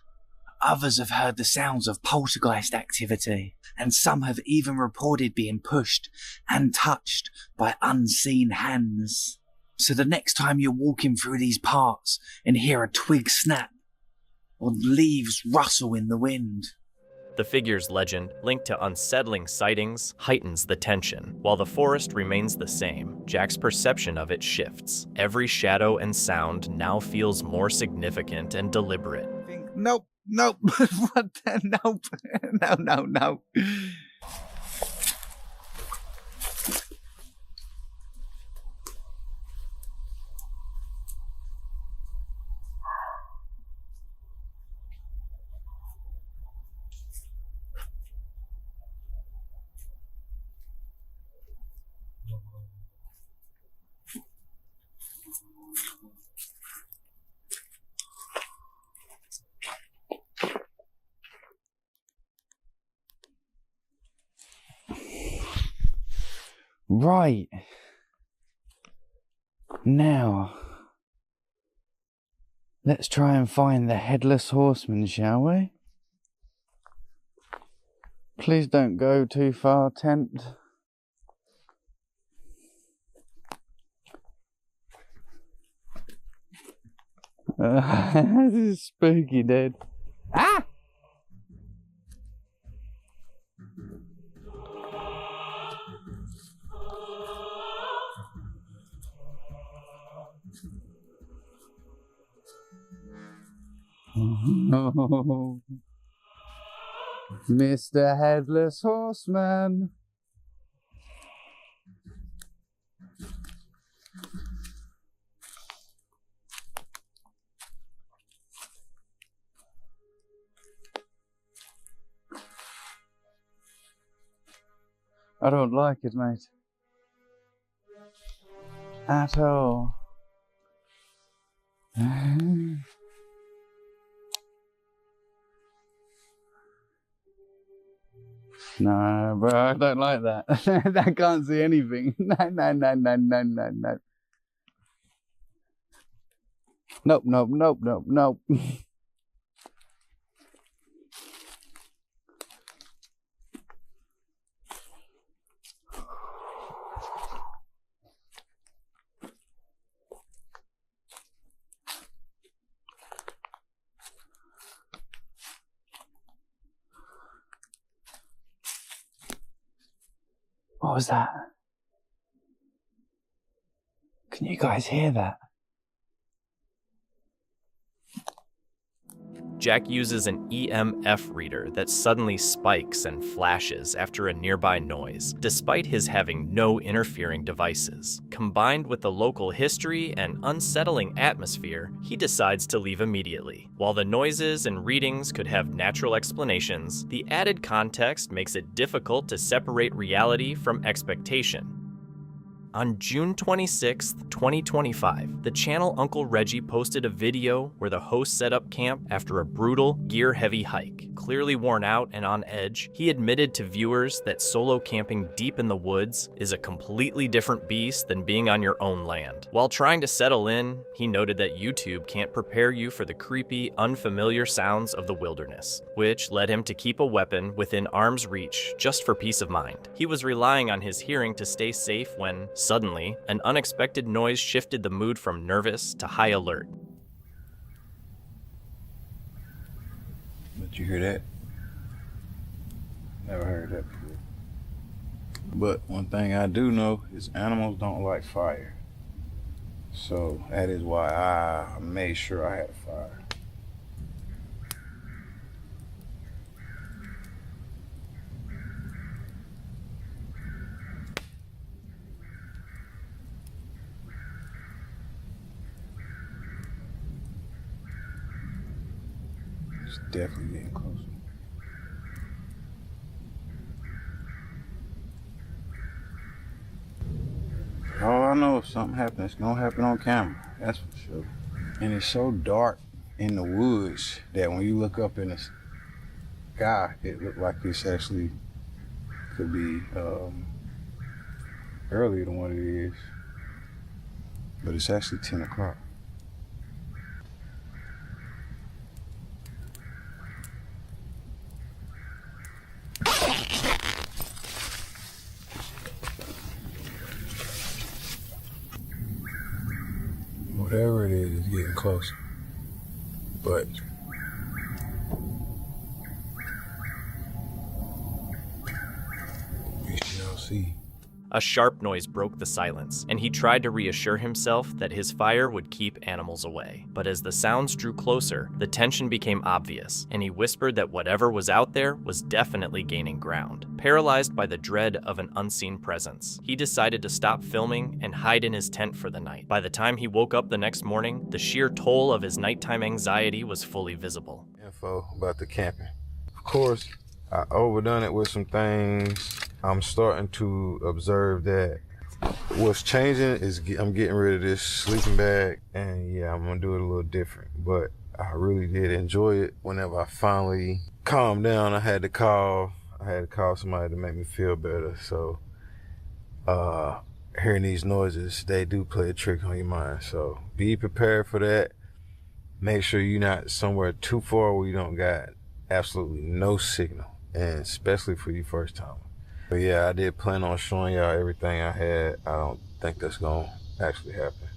Others have heard the sounds of poltergeist activity, and some have even reported being pushed and touched by unseen hands. So the next time you're walking through these parts and hear a twig snap or leaves rustle in the wind, the figure's legend, linked to unsettling sightings, heightens the tension. While the forest remains the same, Jack's perception of it shifts. Every shadow and sound now feels more significant and deliberate. Nope, nope, what the, nope, no, no, no. Right. Now, let's try and find the Headless Horseman, shall we? Please don't go too far, tent. This is spooky, dude. Ah! Oh, Mr. Headless Horseman. I don't like it, mate. At all. No, bro, I don't like that. I can't see anything. No, no, no, no, no, no, no. Nope, nope, nope, nope, nope. What was that? Can you guys hear that? Jack uses an EMF reader that suddenly spikes and flashes after a nearby noise, despite his having no interfering devices. Combined with the local history and unsettling atmosphere, he decides to leave immediately. While the noises and readings could have natural explanations, the added context makes it difficult to separate reality from expectation. On June 26, 2025, the channel Uncle Reggie posted a video where the host set up camp after a brutal, gear-heavy hike. clearly worn out and on edge, he admitted to viewers that solo camping deep in the woods is a completely different beast than being on your own land. While trying to settle in, he noted that YouTube can't prepare you for the creepy, unfamiliar sounds of the wilderness, which led him to keep a weapon within arm's reach just for peace of mind. He was relying on his hearing to stay safe when, suddenly, an unexpected noise shifted the mood from nervous to high alert. Did you hear that? Never heard that before. But one thing I do know is animals don't like fire. So that is why I made sure I had a fire. It's definitely getting closer. All I know, if something happens, it's gonna happen on camera. That's for sure. And it's so dark in the woods that when you look up in the sky, it looked like it's actually could be earlier than what it is. But it's actually 10 o'clock. Whatever it is, it's getting closer. But we shall see. A sharp noise broke the silence, and he tried to reassure himself that his fire would keep animals away. But as the sounds drew closer, the tension became obvious, and he whispered that whatever was out there was definitely gaining ground. Paralyzed by the dread of an unseen presence, he decided to stop filming and hide in his tent for the night. By the time he woke up the next morning, the sheer toll of his nighttime anxiety was fully visible. Info about the camping. Of course, I overdone it with some things. I'm starting to observe that what's changing is I'm getting rid of this sleeping bag, and yeah, I'm gonna do it a little different. But I really did enjoy it. Whenever I finally calmed down, I had to call somebody to make me feel better. So hearing these noises, they do play a trick on your mind. So be prepared for that. Make sure you're not somewhere too far where you don't got absolutely no signal, and especially for you first time. But yeah, I did plan on showing y'all everything I had. I don't think that's gonna actually happen,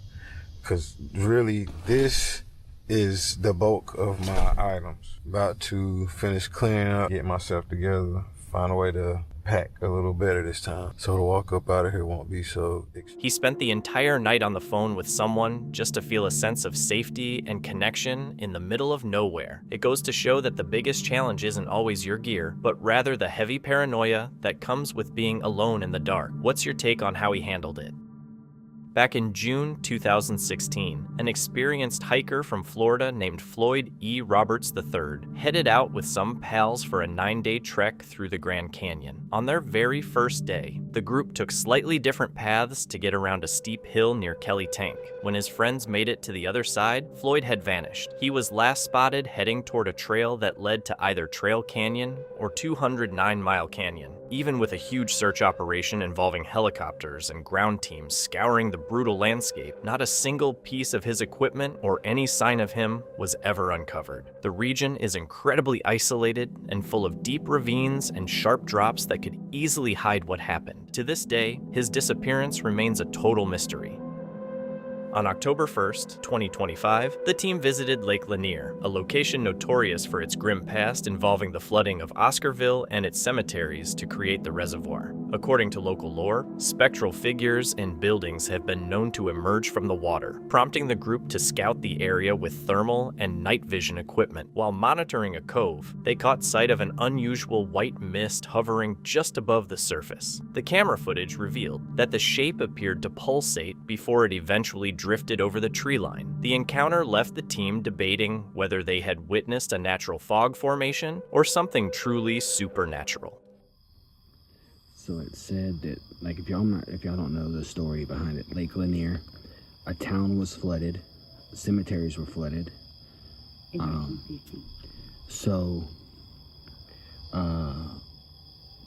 because really this is the bulk of my items. About to finish cleaning up, get myself together, find a way to pack a little better this time, so the walk up out of here won't be so. He spent the entire night on the phone with someone just to feel a sense of safety and connection in the middle of nowhere. It goes to show that the biggest challenge isn't always your gear, but rather the heavy paranoia that comes with being alone in the dark. What's your take on how he handled it? Back in June 2016, an experienced hiker from Florida named Floyd E. Roberts III headed out with some pals for a 9-day trek through the Grand Canyon. On their very first day, the group took slightly different paths to get around a steep hill near Kelly Tank. When his friends made it to the other side, Floyd had vanished. He was last spotted heading toward a trail that led to either Trail Canyon or 209 Mile Canyon. Even with a huge search operation involving helicopters and ground teams scouring the brutal landscape, not a single piece of his equipment or any sign of him was ever uncovered. The region is incredibly isolated and full of deep ravines and sharp drops that could easily hide what happened. To this day, his disappearance remains a total mystery. On October 1st, 2025, the team visited Lake Lanier, a location notorious for its grim past involving the flooding of Oscarville and its cemeteries to create the reservoir. According to local lore, spectral figures and buildings have been known to emerge from the water, prompting the group to scout the area with thermal and night vision equipment. While monitoring a cove, they caught sight of an unusual white mist hovering just above the surface. The camera footage revealed that the shape appeared to pulsate before it eventually drifted over the tree line. The encounter left the team debating whether they had witnessed a natural fog formation or something truly supernatural. So it said that, like, if y'all don't know the story behind it, Lake Lanier, a town was flooded, cemeteries were flooded. So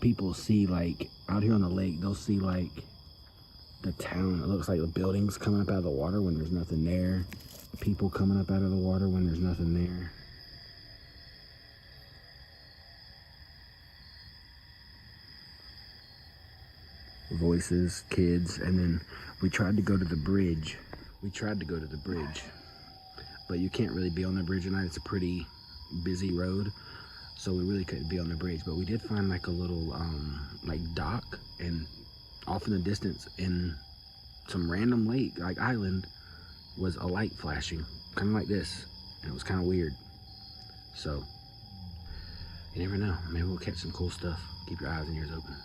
people see, like, out here on the lake, they'll see, like, the town. It looks like the buildings coming up out of the water when there's nothing there. People coming up out of the water when there's nothing there. Voices, kids, and then we tried to go to the bridge. But you can't really be on the bridge at night. It's a pretty busy road, so we really couldn't be on the bridge. But we did find like a little like dock, and off in the distance in some random lake, like island, was a light flashing, kind of like this, and it was kind of weird. So you never know, maybe we'll catch some cool stuff. Keep your eyes and ears open.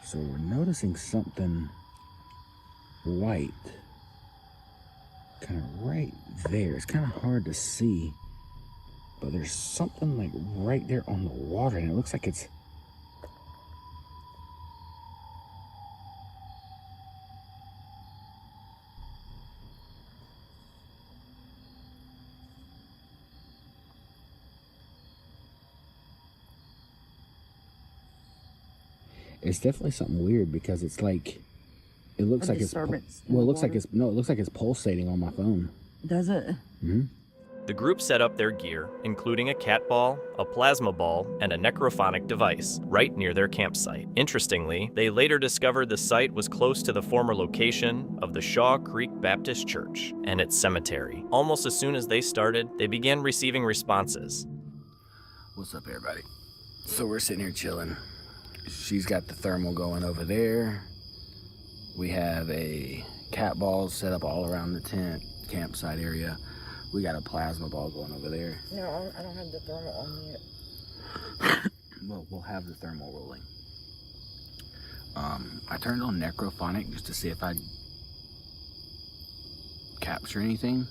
So we're noticing something white kind of right there. It's kind of hard to see, but there's something like right there on the water, and it looks like it's definitely something weird, because it's like, it looks like it's, well, it looks like it's, no, it looks like it's pulsating on my phone. Does it? Mm-hmm. The group set up their gear, including a cat ball, a plasma ball, and a necrophonic device, right near their campsite. Interestingly, they later discovered the site was close to the former location of the Shaw Creek Baptist Church and its cemetery. Almost as soon as they started, they began receiving responses. What's up, everybody? So we're sitting here chilling. She's got the thermal going over there. We have a cat ball set up all around the tent campsite area. We got a plasma ball going over there. No, I don't have the thermal on yet. Well, we'll have the thermal rolling. I turned on necrophonic just to see if I'd capture anything.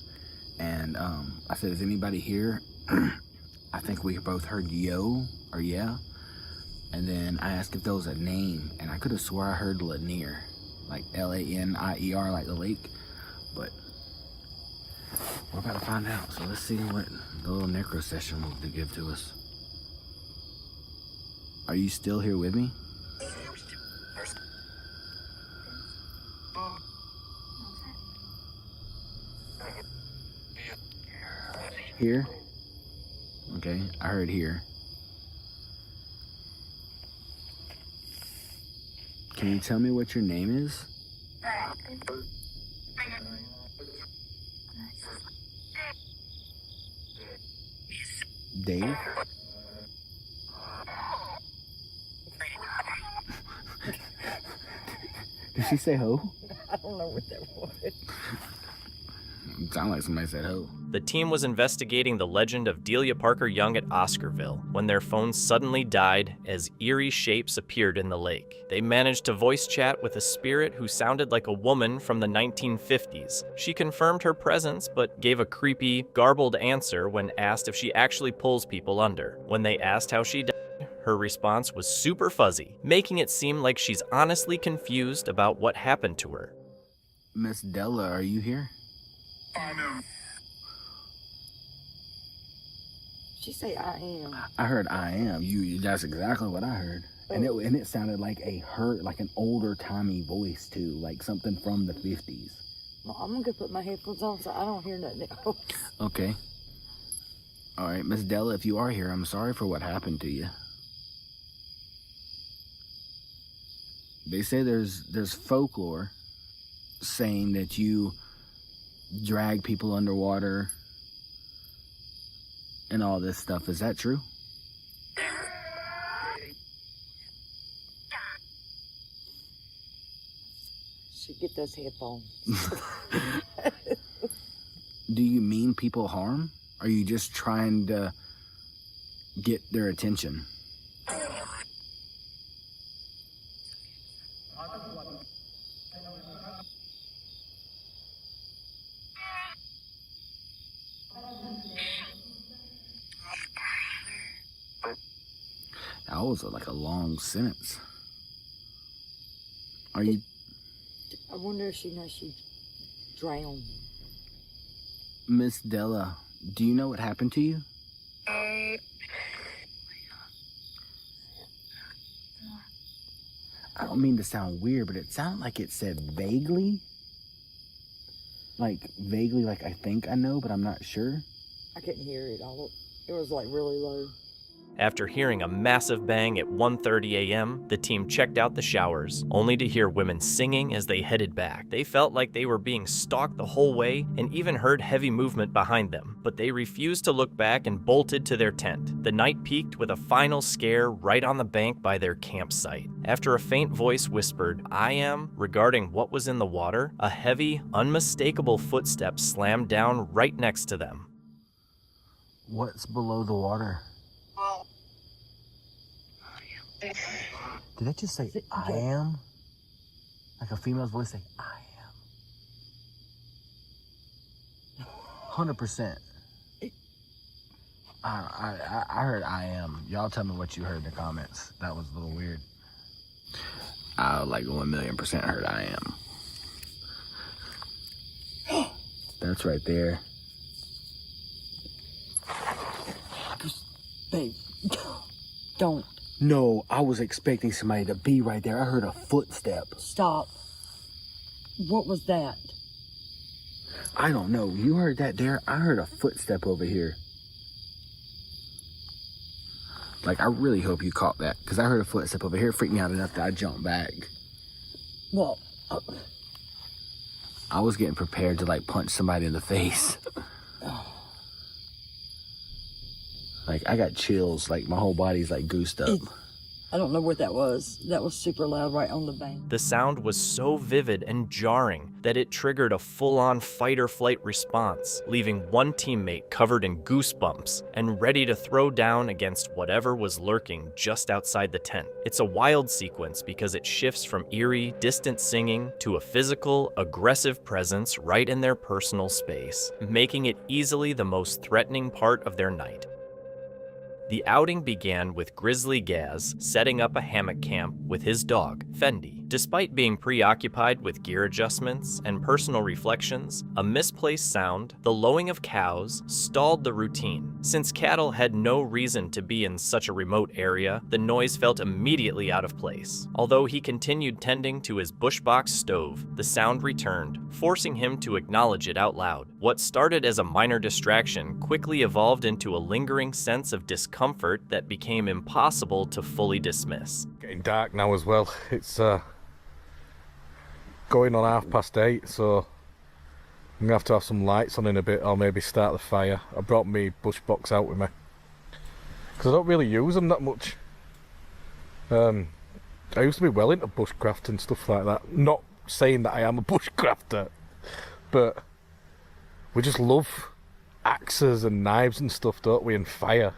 And I said, is anybody here? I think we both heard yo or yeah. And then I asked if there was a name, and I could have swore I heard Lanier, like L-A-N-I-E-R, like the lake, but we're about to find out. So let's see what the little necro session will give to us. Are you still here with me? Here? Okay, I heard here. Can you tell me what your name is? Dave? Did she say ho? I don't know what that was. It sounded like somebody said ho. The team was investigating the legend of Delia Parker Young at Oscarville when their phones suddenly died as eerie shapes appeared in the lake. They managed to voice chat with a spirit who sounded like a woman from the 1950s. She confirmed her presence but gave a creepy, garbled answer when asked if she actually pulls people under. When they asked how she died, her response was super fuzzy, making it seem like she's honestly confused about what happened to her. Miss Della, are you here? She say I am. I heard I am. That's exactly what I heard. And it sounded like like an older timey voice too, like something from the 50s. Well, I'm gonna go put my headphones on so I don't hear nothing else. Okay. All right, Miss Della, if you are here, I'm sorry for what happened to you. They say there's folklore saying that you drag people underwater and all this stuff. Is that true? Should get those headphones. Do you mean people harm? Are you just trying to get their attention? That was like a long sentence. Are you... I wonder if she knows she drowned. Miss Della, do you know what happened to you? I don't mean to sound weird, but it sounded like it said vaguely. Like, vaguely, like I think I know, but I'm not sure. I couldn't hear it all. It was like really low. After hearing a massive bang at 1:30 a.m., the team checked out the showers, only to hear women singing as they headed back. They felt like they were being stalked the whole way and even heard heavy movement behind them, but they refused to look back and bolted to their tent. The night peaked with a final scare right on the bank by their campsite. After a faint voice whispered, "I am," regarding what was in the water, a heavy, unmistakable footstep slammed down right next to them. What's below the water? Did I just say I am? Like a female's voice say I am. 100%. I heard I am. Y'all tell me what you heard in the comments. That was a little weird. I like 1,000,000% heard I am. That's right there. Babe, don't. No, I was expecting somebody to be right there. I heard a footstep. Stop. What was that? I don't know. You heard that there? I heard a footstep over here. Like, I really hope you caught that, because I heard a footstep over here. It freaked me out enough that I jumped back. Well, I was getting prepared to, like, punch somebody in the face. Like, I got chills. Like, my whole body's, like, goosed up. I don't know what that was. That was super loud right on the bank. The sound was so vivid and jarring that it triggered a full-on fight-or-flight response, leaving one teammate covered in goosebumps and ready to throw down against whatever was lurking just outside the tent. It's a wild sequence because it shifts from eerie, distant singing to a physical, aggressive presence right in their personal space, making it easily the most threatening part of their night. The outing began with Grizzly Gaz setting up a hammock camp with his dog, Fendi. Despite being preoccupied with gear adjustments and personal reflections, a misplaced sound, the lowing of cows, stalled the routine. Since cattle had no reason to be in such a remote area, the noise felt immediately out of place. Although he continued tending to his bushbox stove, the sound returned, forcing him to acknowledge it out loud. What started as a minor distraction quickly evolved into a lingering sense of discomfort that became impossible to fully dismiss. Getting dark now as well. It's going on 8:30, so I'm gonna have to have some lights on in a bit, or maybe start the fire. I brought my bush box out with me because I don't really use them that much. I used to be well into bushcraft and stuff like that. Not saying that I am a bushcrafter, but we just love axes and knives and stuff, don't we, and fire.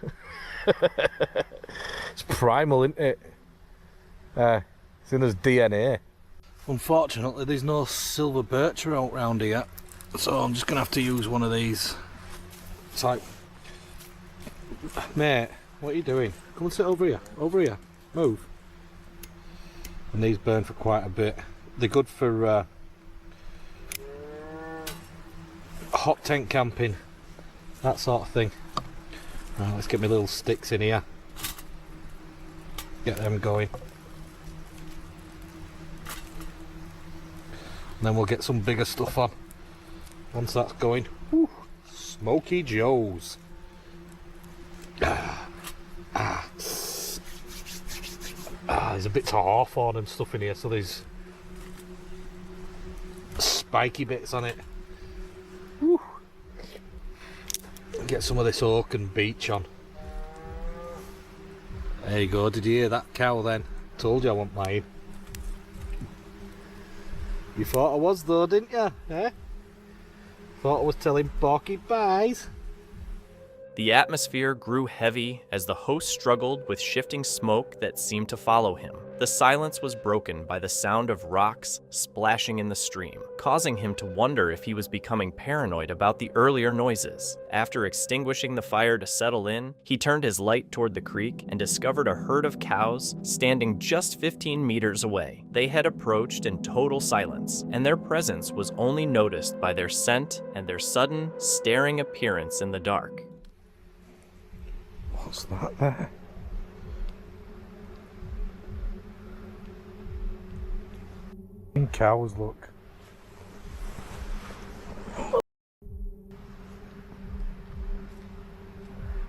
It's primal, isn't it? It's in his DNA. Unfortunately, there's no silver birch out round here, so I'm just gonna have to use one of these. It's like, mate, what are you doing? Come and sit over here. Over here. Move. And these burn for quite a bit. They're good for hot tent camping, that sort of thing. Right, let's get my little sticks in here. Get them going. And then we'll get some bigger stuff on once that's going. Whew. Smoky Joe's. There's a bit of hawthorn and stuff in here, so there's spiky bits on it. Whew. Get some of this oak and beech on. There you go. Did you hear that cow then? Told you I wasn't lying. You thought I was though, didn't you? Eh? Thought I was telling porcupines. The atmosphere grew heavy as the host struggled with shifting smoke that seemed to follow him. The silence was broken by the sound of rocks splashing in the stream, causing him to wonder if he was becoming paranoid about the earlier noises. After extinguishing the fire to settle in, he turned his light toward the creek and discovered a herd of cows standing just 15 meters away. They had approached in total silence, and their presence was only noticed by their scent and their sudden, staring appearance in the dark. What's that there? fucking cows, look.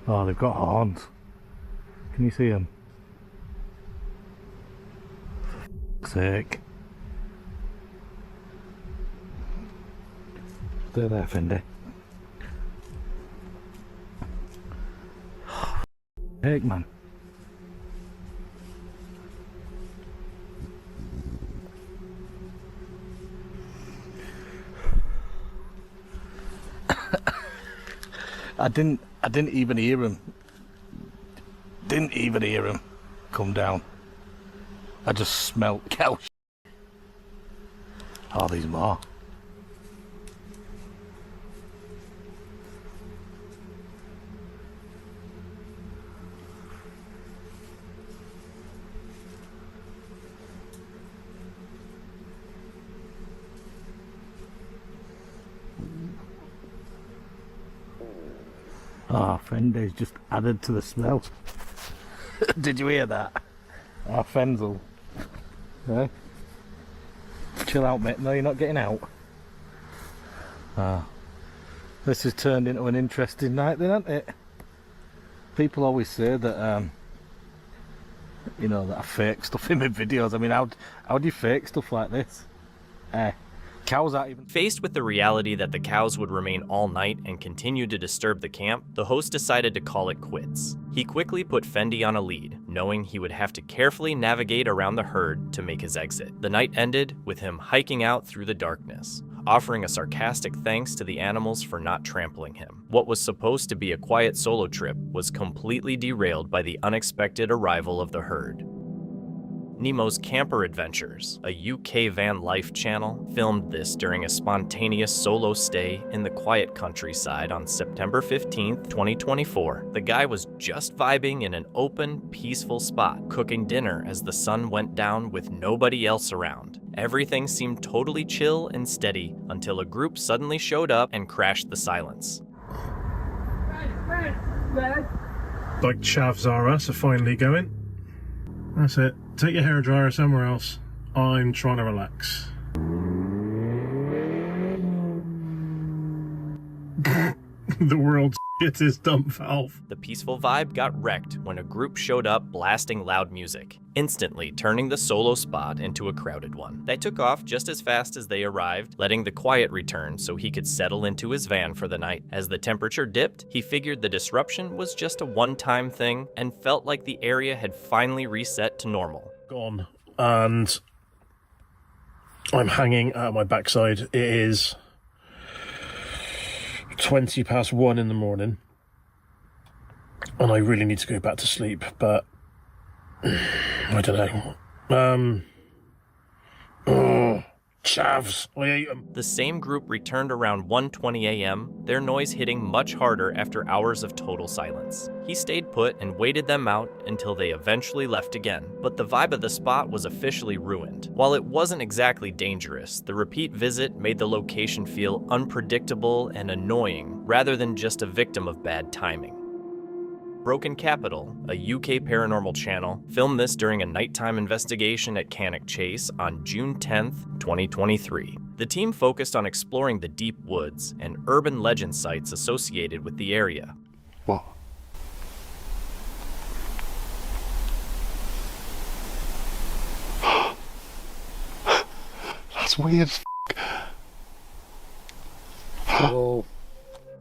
Oh, they've got horns. Can you see them? For fuck's sake. Stay there, Fendi. Heck, man. I didn't even hear him. Didn't even hear him come down. I just smelt cow shit. Oh, there's more. Oh, Fender's just added to the smell. Did you hear that? Oh, Fenzel. Eh? Chill out, mate. No, you're not getting out. Ah. This has turned into an interesting night then, hasn't it? People always say that, you know, that I fake stuff in my videos. I mean, how do you fake stuff like this? Cows aren't even... Faced with the reality that the cows would remain all night and continue to disturb the camp, the host decided to call it quits. He quickly put Fendi on a lead, knowing he would have to carefully navigate around the herd to make his exit. The night ended with him hiking out through the darkness, offering a sarcastic thanks to the animals for not trampling him. What was supposed to be a quiet solo trip was completely derailed by the unexpected arrival of the herd. Nemo's Camper Adventures, a UK van life channel, filmed this during a spontaneous solo stay in the quiet countryside on September 15th, 2024. The guy was just vibing in an open, peaceful spot, cooking dinner as the sun went down with nobody else around. Everything seemed totally chill and steady until a group suddenly showed up and crashed the silence. Like Chavs R Us are finally going. That's it. Take your hairdryer somewhere else. I'm trying to relax. The world's shittest dump valve. The peaceful vibe got wrecked when a group showed up blasting loud music, instantly turning the solo spot into a crowded one. They took off just as fast as they arrived, letting the quiet return so he could settle into his van for the night. As the temperature dipped, he figured the disruption was just a one-time thing and felt like the area had finally reset to normal. Gone. And I'm hanging out my backside. It is 20 past 1 in the morning. And I really need to go back to sleep, but I don't know. Chavs, I ate them. The same group returned around 1:20 a.m., their noise hitting much harder after hours of total silence. He stayed put and waited them out until they eventually left again, but the vibe of the spot was officially ruined. While it wasn't exactly dangerous, the repeat visit made the location feel unpredictable and annoying, rather than just a victim of bad timing. Broken Capital, a UK paranormal channel, filmed this during a nighttime investigation at Cannock Chase on June 10th, 2023. The team focused on exploring the deep woods and urban legend sites associated with the area. What? That's weird as Whoa.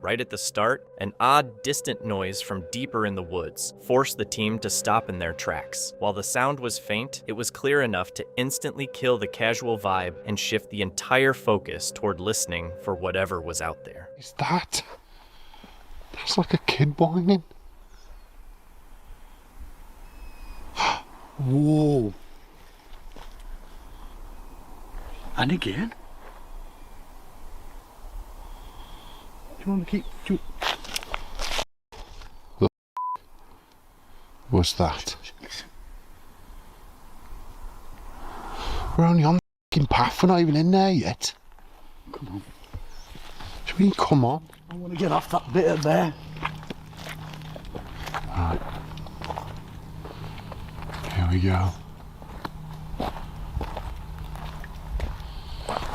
Right at the start, an odd, distant noise from deeper in the woods forced the team to stop in their tracks. While the sound was faint, it was clear enough to instantly kill the casual vibe and shift the entire focus toward listening for whatever was out there. Is that? That's like a kid whining. Whoa. And again? Do you want to keep... What's that? We're only on the f***ing path, we're not even in there yet. Come on. Should we come on? I want to get off that bit of there. Alright. Here we go.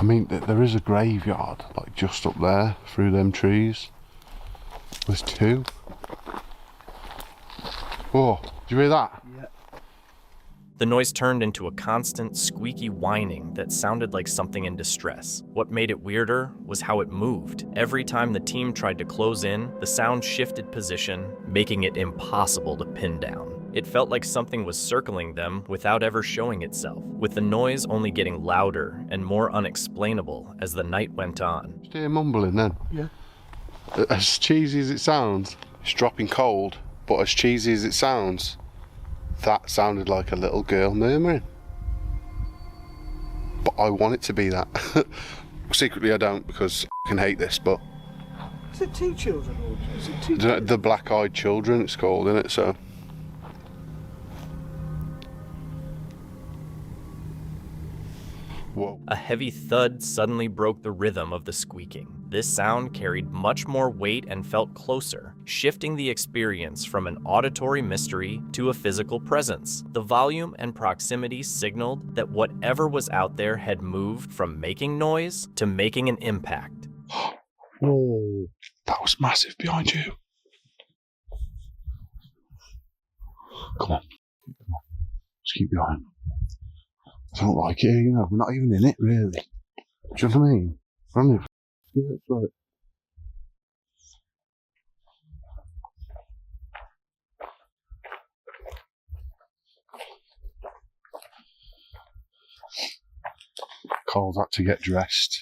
mean, there is a graveyard, like just up there, through them trees. There's two. Oh, did you hear that? Yeah. The noise turned into a constant, squeaky whining that sounded like something in distress. What made it weirder was how it moved. Every time the team tried to close in, the sound shifted position, making it impossible to pin down. It felt like something was circling them without ever showing itself, with the noise only getting louder and more unexplainable as the night went on. Did you hear mumbling then? Yeah. As cheesy as it sounds, it's dropping cold, but as cheesy as it sounds, that sounded like a little girl murmuring. But I want it to be that. Secretly I don't, because I can hate this, but... Is it two children or is it two? The black-eyed children it's called, isn't it? So... Whoa. A heavy thud suddenly broke the rhythm of the squeaking. This sound carried much more weight and felt closer, shifting the experience from an auditory mystery to a physical presence. The volume and proximity signaled that whatever was out there had moved from making noise to making an impact. Whoa, that was massive behind you. Come on. Just keep going. I don't like it, you know, we're not even in it, really. Do you know what I mean? We're only skirts for it. Carl's had to get dressed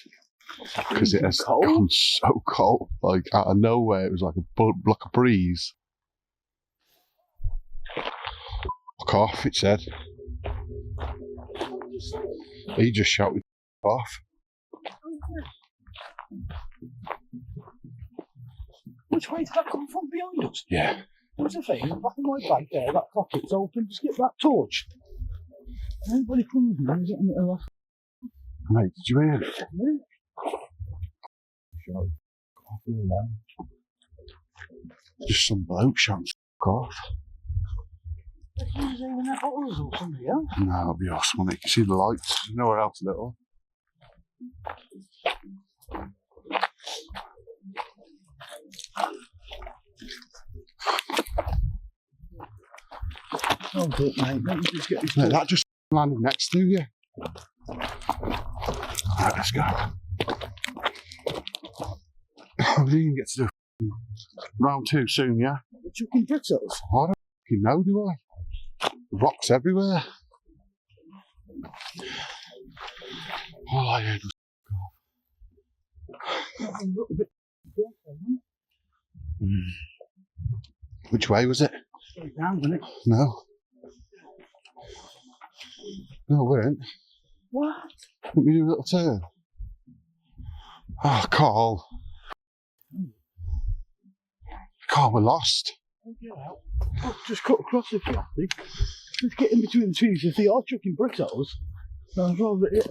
because it has gone so cold. Like, out of nowhere, it was like a block of breeze. Fuck off, it said. He just shouted off. Which way did that come from behind us? Yeah. There's a thing, back in my bag there, that pocket's open, just get that torch. Anybody comes in, I'm getting it off. Mate, did you hear it? Yeah. Just some bloke shouting off. Who's aiming at us or somebody else? No, it'll be us, won't it? You can see the lights. Nowhere else little. Oh, good, mate. Let me just get this. Mate, that just landed next to you. Right, let's go. We didn't get to do round 2 soon, yeah? The chucking pretzels? I don't fucking know, do I? Rocks everywhere. All I heard was Which way was it? Straight down, wasn't it? No. No, it weren't. What? Let me do a little turn. Oh, Carl. Carl, we're lost. Oh, just cut across the field. Let's get in between the trees. If they are chucking bricks at us, then I'd rather hit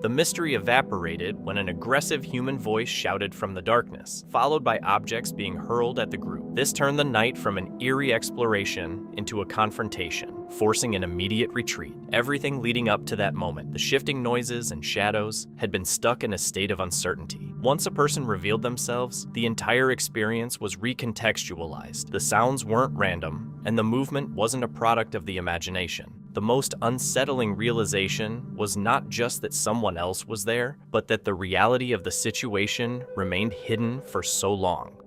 The mystery evaporated when an aggressive human voice shouted from the darkness, followed by objects being hurled at the group. This turned the night from an eerie exploration into a confrontation, forcing an immediate retreat. Everything leading up to that moment, the shifting noises and shadows, had been stuck in a state of uncertainty. Once a person revealed themselves, the entire experience was recontextualized. The sounds weren't random, and the movement wasn't a product of the imagination. The most unsettling realization was not just that someone else was there, but that the reality of the situation remained hidden for so long.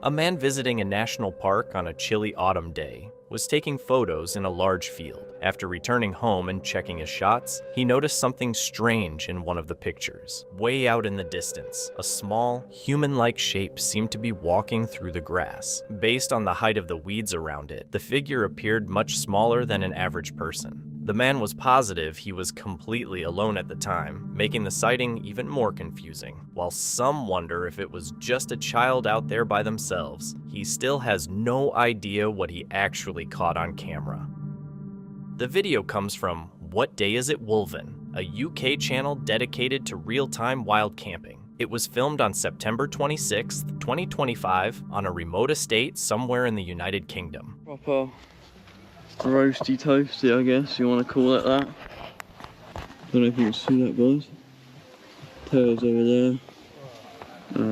A man visiting a national park on a chilly autumn day was taking photos in a large field. After returning home and checking his shots, he noticed something strange in one of the pictures. Way out in the distance, a small, human-like shape seemed to be walking through the grass. Based on the height of the weeds around it, the figure appeared much smaller than an average person. The man was positive he was completely alone at the time, making the sighting even more confusing. While some wonder if it was just a child out there by themselves, he still has no idea what he actually caught on camera. The video comes from What Day Is It Wolven, a UK channel dedicated to real-time wild camping. It was filmed on September 26, 2025, on a remote estate somewhere in the United Kingdom. Proper roasty toasty, I guess you want to call it that. Don't know if you can see that, guys. turds over there.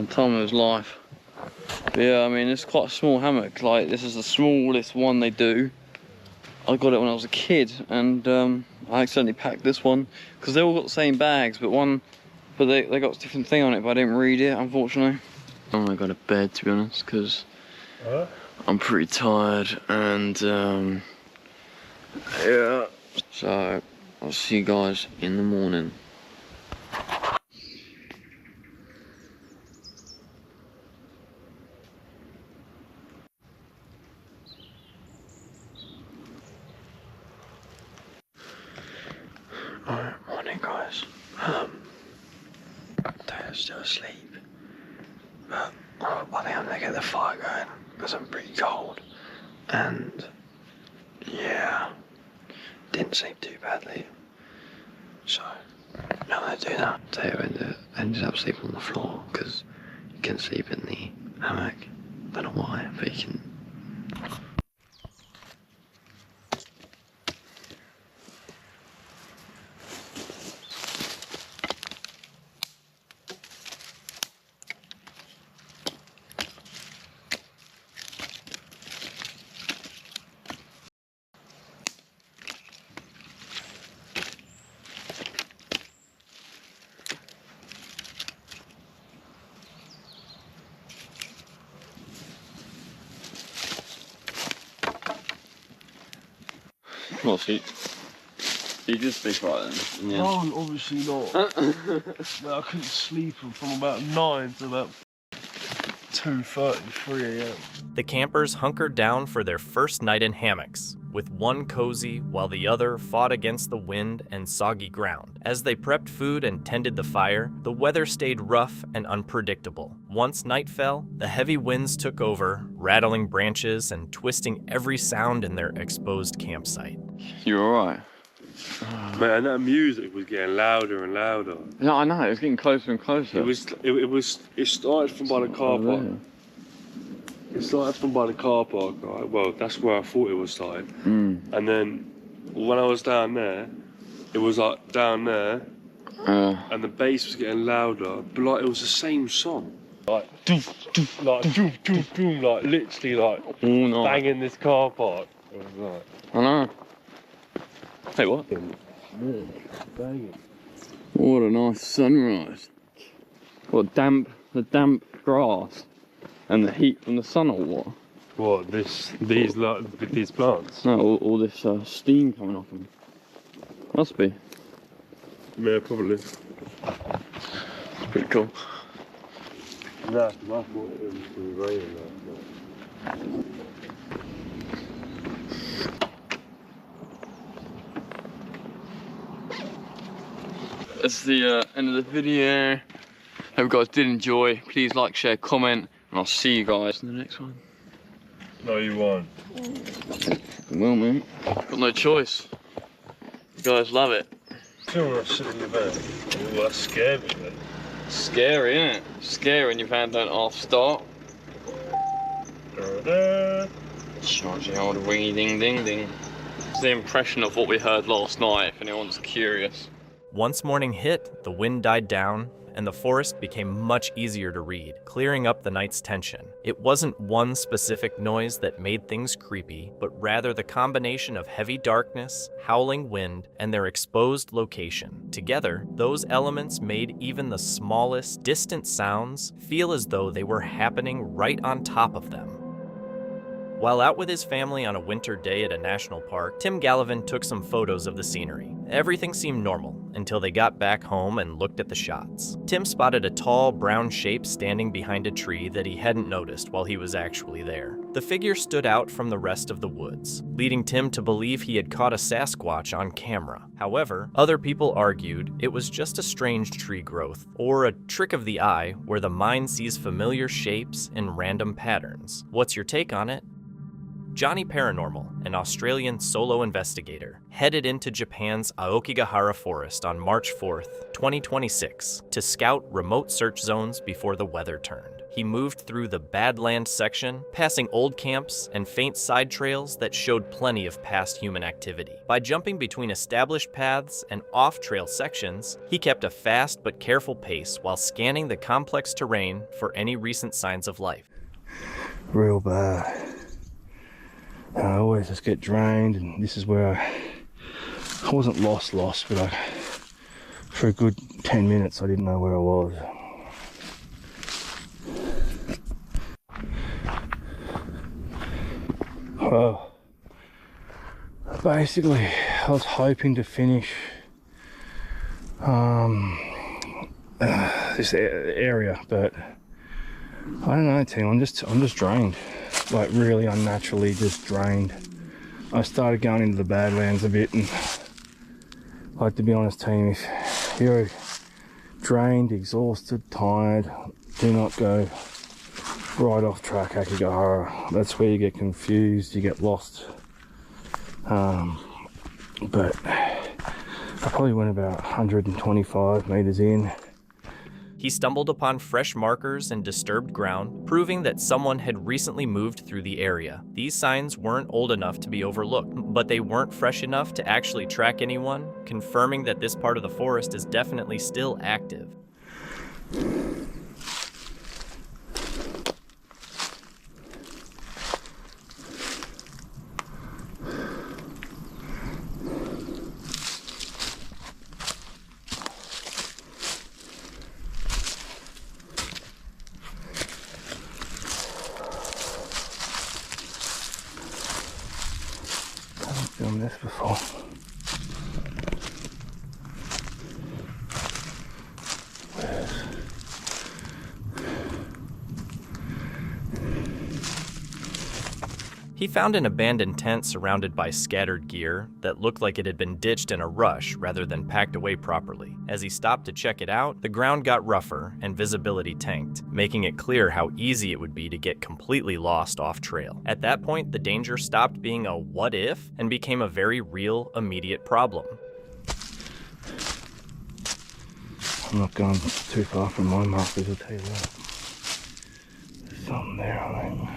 Time of his life. But yeah, I mean, it's quite a small hammock. Like, this is the smallest one they do. I got it when I was a kid, and I accidentally packed this one because they all got the same bags, but they got a different thing on it, but I didn't read it, unfortunately. I'm gonna go to bed, to be honest, because I'm pretty tired, and yeah. So I'll see you guys in the morning. Alright, morning guys. Dad's still asleep. But I think I'm gonna get the fire going because I'm pretty cold. And yeah, didn't sleep too badly. So I'm gonna do that. Theo ended up sleeping on the floor because you can sleep in the hammock. Don't know why, but you can. Well, so you did sleep right then? Yeah. No, obviously not. I couldn't sleep from about 9 to about 2:30, 3 a.m. The campers hunkered down for their first night in hammocks, with one cozy while the other fought against the wind and soggy ground. As they prepped food and tended the fire, the weather stayed rough and unpredictable. Once night fell, the heavy winds took over, rattling branches and twisting every sound in their exposed campsite. You alright? Man, that music was getting louder and louder. No, I know, it was getting closer and closer. It started from by the car park. It started from by the car park, right? Well, that's where I thought it was starting. And then when I was down there, it was like down there, and the bass was getting louder, but like it was the same song. Like doof, doof, like doof, doof, doof, like literally like banging this car park. It was like, I know. Hey, what? Banging. What a nice sunrise. What, the damp grass and the heat from the sun or what? What, these plants? No, all this steam coming off them. Must be. Yeah, probably. It's pretty cool. No, I thought it was raining last night. That's the end of the video. Hope you guys did enjoy. Please like, share, comment, and I'll see you guys in the next one. No, you won't. Well, mate, got no choice. You guys love it. Still want to sit in your van. Oh, that's scary, man. Scary, isn't it? Scary when your van don't half start. Charge the old ringy ding ding ding. It's the impression of what we heard last night, if anyone's curious. Once morning hit, the wind died down, and the forest became much easier to read, clearing up the night's tension. It wasn't one specific noise that made things creepy, but rather the combination of heavy darkness, howling wind, and their exposed location. Together, those elements made even the smallest, distant sounds feel as though they were happening right on top of them. While out with his family on a winter day at a national park, Tim Gallivan took some photos of the scenery. Everything seemed normal until they got back home and looked at the shots. Tim spotted a tall, brown shape standing behind a tree that he hadn't noticed while he was actually there. The figure stood out from the rest of the woods, leading Tim to believe he had caught a Sasquatch on camera. However, other people argued it was just a strange tree growth, or a trick of the eye where the mind sees familiar shapes in random patterns. What's your take on it? Johnny Paranormal, an Australian solo investigator, headed into Japan's Aokigahara forest on March 4th, 2026, to scout remote search zones before the weather turned. He moved through the Badlands section, passing old camps and faint side trails that showed plenty of past human activity. By jumping between established paths and off-trail sections, he kept a fast but careful pace while scanning the complex terrain for any recent signs of life. Real bad. I always just get drained, and this is where I wasn't lost, but for a good 10 minutes I didn't know where I was. Well, basically I was hoping to finish this area, but I don't know, team. I'm just drained, like really unnaturally just drained. I started going into the Badlands a bit, and like, to be honest, team, if you're drained, exhausted, tired, do not go right off track Akigahara. That's where you get confused, you get lost. But I probably went about 125 meters in. He stumbled upon fresh markers and disturbed ground, proving that someone had recently moved through the area. These signs weren't old enough to be overlooked, but they weren't fresh enough to actually track anyone, confirming that this part of the forest is definitely still active. Done this before. He found an abandoned tent surrounded by scattered gear that looked like it had been ditched in a rush rather than packed away properly. As he stopped to check it out, the ground got rougher and visibility tanked, making it clear how easy it would be to get completely lost off trail. At that point, the danger stopped being a what if and became a very real, immediate problem. I'm not going too far from my markers, I'll tell you that. There's something there, I think.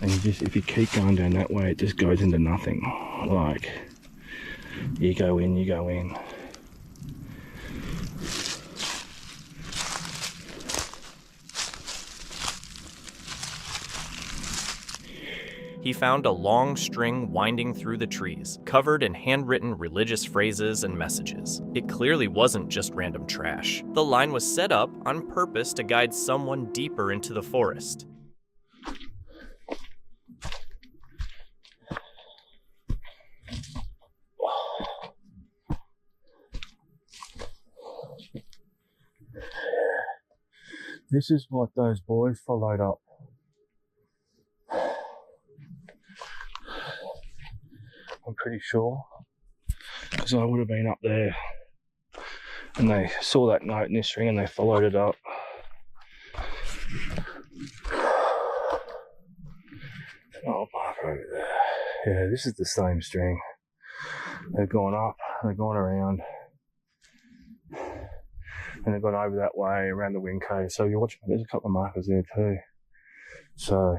And if you keep going down that way, it just goes into nothing. Like, you go in, you go in. He found a long string winding through the trees, covered in handwritten religious phrases and messages. It clearly wasn't just random trash. The line was set up on purpose to guide someone deeper into the forest. This is what those boys followed up. I'm pretty sure, because I would have been up there and they saw that note in this string and they followed it up. Oh, mark over there. Yeah, this is the same string. They've gone up, they've gone around, and they've gone over that way around the wind cave. So you're watching, there's a couple of markers there too. So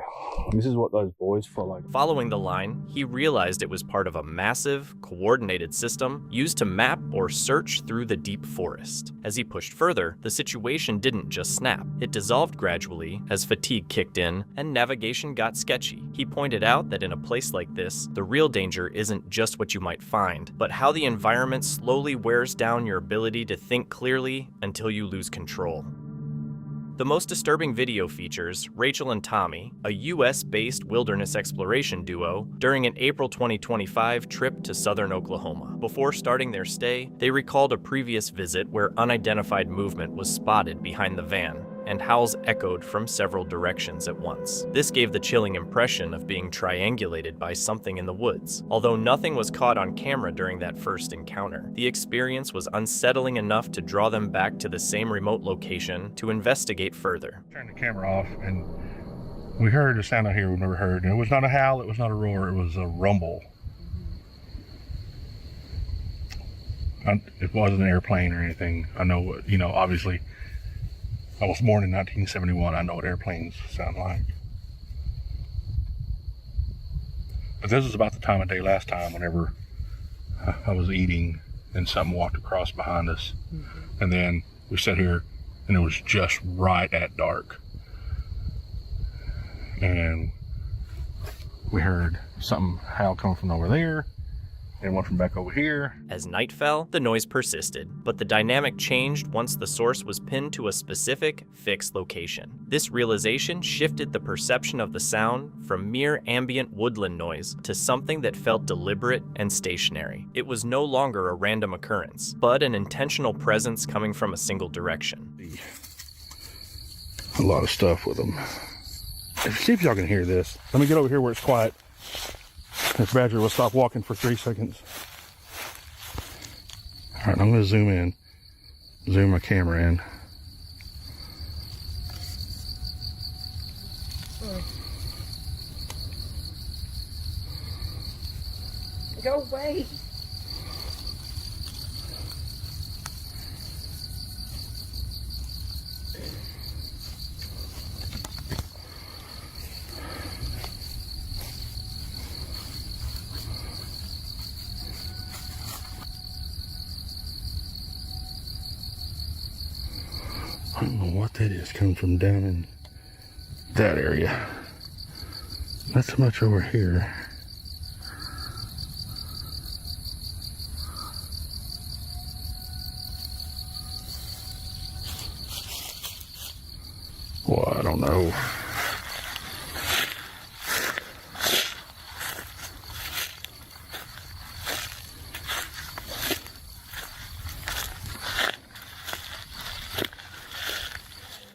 this is what those boys followed. Following the line, he realized it was part of a massive, coordinated system used to map or search through the deep forest. As he pushed further, the situation didn't just snap. It dissolved gradually as fatigue kicked in and navigation got sketchy. He pointed out that in a place like this, the real danger isn't just what you might find, but how the environment slowly wears down your ability to think clearly until you lose control. The most disturbing video features Rachel and Tommy, a US-based wilderness exploration duo, during an April 2025 trip to southern Oklahoma. Before starting their stay, they recalled a previous visit where unidentified movement was spotted behind the van, and howls echoed from several directions at once. This gave the chilling impression of being triangulated by something in the woods. Although nothing was caught on camera during that first encounter, the experience was unsettling enough to draw them back to the same remote location to investigate further. Turned the camera off and we heard a sound out here we've never heard. And it was not a howl, it was not a roar, it was a rumble. It wasn't an airplane or anything. I know what, you know, obviously, I was born in 1971. I know what airplanes sound like. But this was about the time of day last time whenever I was eating and something walked across behind us. And then we sat here and it was just right at dark. And we heard something howl coming from over there and one from back over here. As night fell, the noise persisted, but the dynamic changed once the source was pinned to a specific, fixed location. This realization shifted the perception of the sound from mere ambient woodland noise to something that felt deliberate and stationary. It was no longer a random occurrence, but an intentional presence coming from a single direction. A lot of stuff with them. See if y'all can hear this. Let me get over here where it's quiet. This badger will stop walking for 3 seconds. All right, I'm going to zoom in. Zoom my camera in. Go away. I don't know what that is coming from down in that area. Not so much over here. Well, I don't know.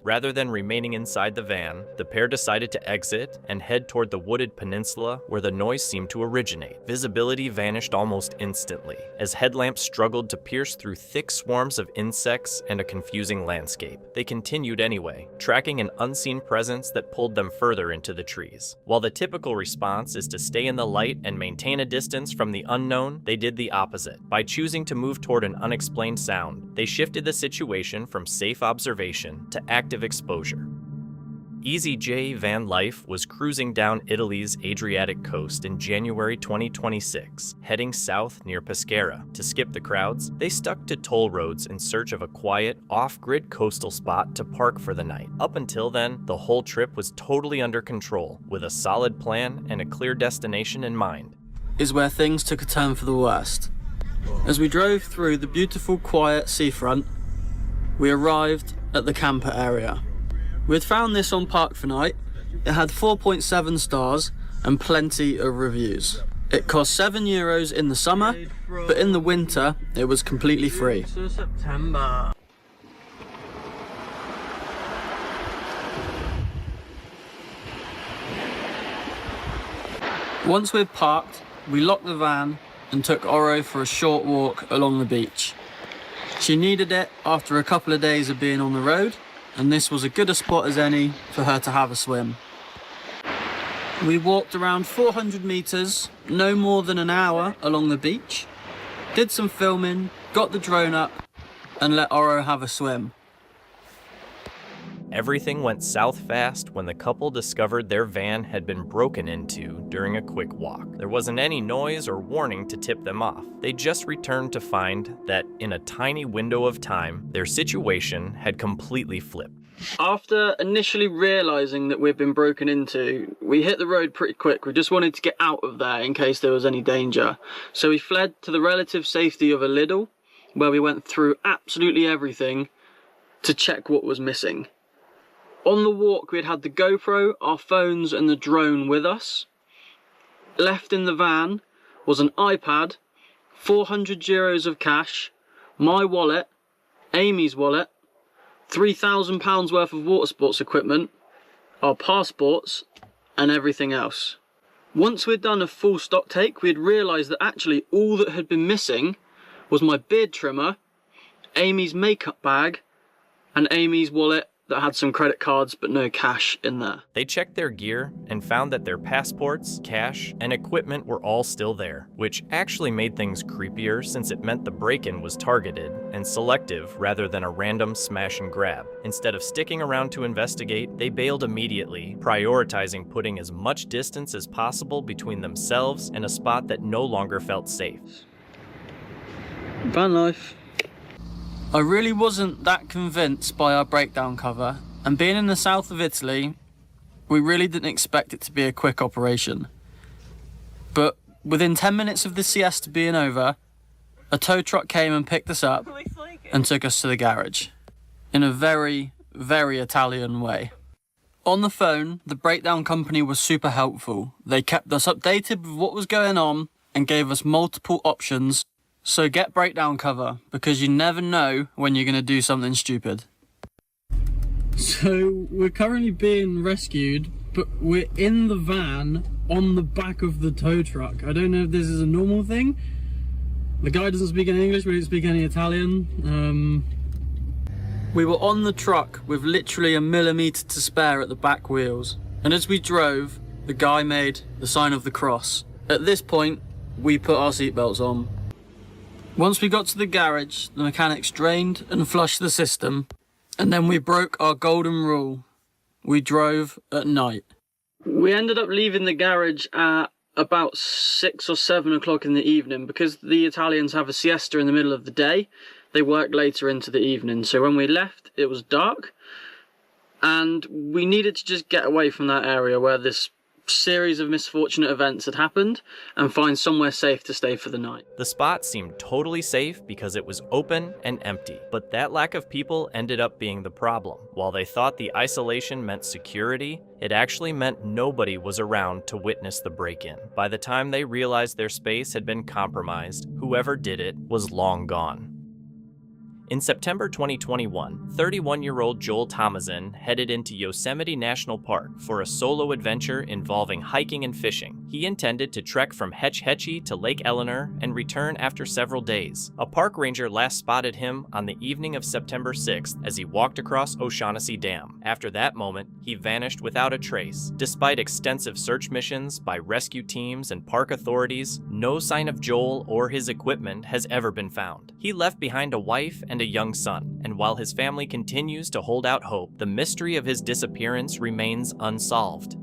Rather than remaining inside the van, the pair decided to exit and head toward the wooded peninsula where the noise seemed to originate. Visibility vanished almost instantly, as headlamps struggled to pierce through thick swarms of insects and a confusing landscape. They continued anyway, tracking an unseen presence that pulled them further into the trees. While the typical response is to stay in the light and maintain a distance from the unknown, they did the opposite. By choosing to move toward an unexplained sound, they shifted the situation from safe observation to active exposure. Easy J van life was cruising down Italy's Adriatic coast in January 2026, heading south near Pescara. To skip the crowds, they stuck to toll roads in search of a quiet, off-grid coastal spot to park for the night. Up until then, the whole trip was totally under control, with a solid plan and a clear destination in mind. Is where things took a turn for the worst. As we drove through the beautiful, quiet seafront, we arrived at the camper area. We had found this on Park for Night. It had 4.7 stars and plenty of reviews. It cost €7 in the summer, but in the winter it was completely free. September. Once we'd parked, we locked the van and took Oro for a short walk along the beach. She needed it after a couple of days of being on the road, and this was as good a spot as any for her to have a swim. We walked around 400 meters, no more than an hour along the beach, did some filming, got the drone up, and let Oro have a swim. Everything went south fast when the couple discovered their van had been broken into during a quick walk. There wasn't any noise or warning to tip them off. They just returned to find that in a tiny window of time, their situation had completely flipped. After initially realising that we'd been broken into, we hit the road pretty quick. We just wanted to get out of there in case there was any danger. So we fled to the relative safety of a Lidl, where we went through absolutely everything to check what was missing. On the walk, we had had the GoPro, our phones and the drone with us. Left in the van was an iPad, €400 of cash, my wallet, Amy's wallet, £3,000 worth of water sports equipment, our passports and everything else. Once we'd done a full stock take, we had realised that actually all that had been missing was my beard trimmer, Amy's makeup bag and Amy's wallet that had some credit cards but no cash in there. They checked their gear and found that their passports, cash, and equipment were all still there, which actually made things creepier since it meant the break-in was targeted and selective rather than a random smash and grab. Instead of sticking around to investigate, they bailed immediately, prioritizing putting as much distance as possible between themselves and a spot that no longer felt safe. Van life. I really wasn't that convinced by our breakdown cover, and being in the south of Italy, we really didn't expect it to be a quick operation. But within 10 minutes of the siesta being over, a tow truck came and picked us up and took us to the garage, in a very, very Italian way. On the phone, the breakdown company was super helpful. They kept us updated with what was going on and gave us multiple options. So get breakdown cover, because you never know when you're going to do something stupid. So we're currently being rescued, but we're in the van on the back of the tow truck. I don't know if this is a normal thing. The guy doesn't speak any English, we don't speak any Italian. We were on the truck with literally a millimetre to spare at the back wheels. And as we drove, the guy made the sign of the cross. At this point, we put our seatbelts on. Once we got to the garage, the mechanics drained and flushed the system, and then we broke our golden rule. We drove at night. We ended up leaving the garage at about 6 or 7 o'clock in the evening because the Italians have a siesta in the middle of the day. They work later into the evening, so when we left, it was dark, and we needed to just get away from that area where this series of misfortunate events had happened and find somewhere safe to stay for the night. The spot seemed totally safe because it was open and empty, but that lack of people ended up being the problem. While they thought the isolation meant security, it actually meant nobody was around to witness the break-in. By the time they realized their space had been compromised, whoever did it was long gone. In September 2021, 31-year-old Joel Thomason headed into Yosemite National Park for a solo adventure involving hiking and fishing. He intended to trek from Hetch Hetchy to Lake Eleanor and return after several days. A park ranger last spotted him on the evening of September 6th as he walked across O'Shaughnessy Dam. After that moment, he vanished without a trace. Despite extensive search missions by rescue teams and park authorities, no sign of Joel or his equipment has ever been found. He left behind a wife and a young son, and while his family continues to hold out hope, the mystery of his disappearance remains unsolved.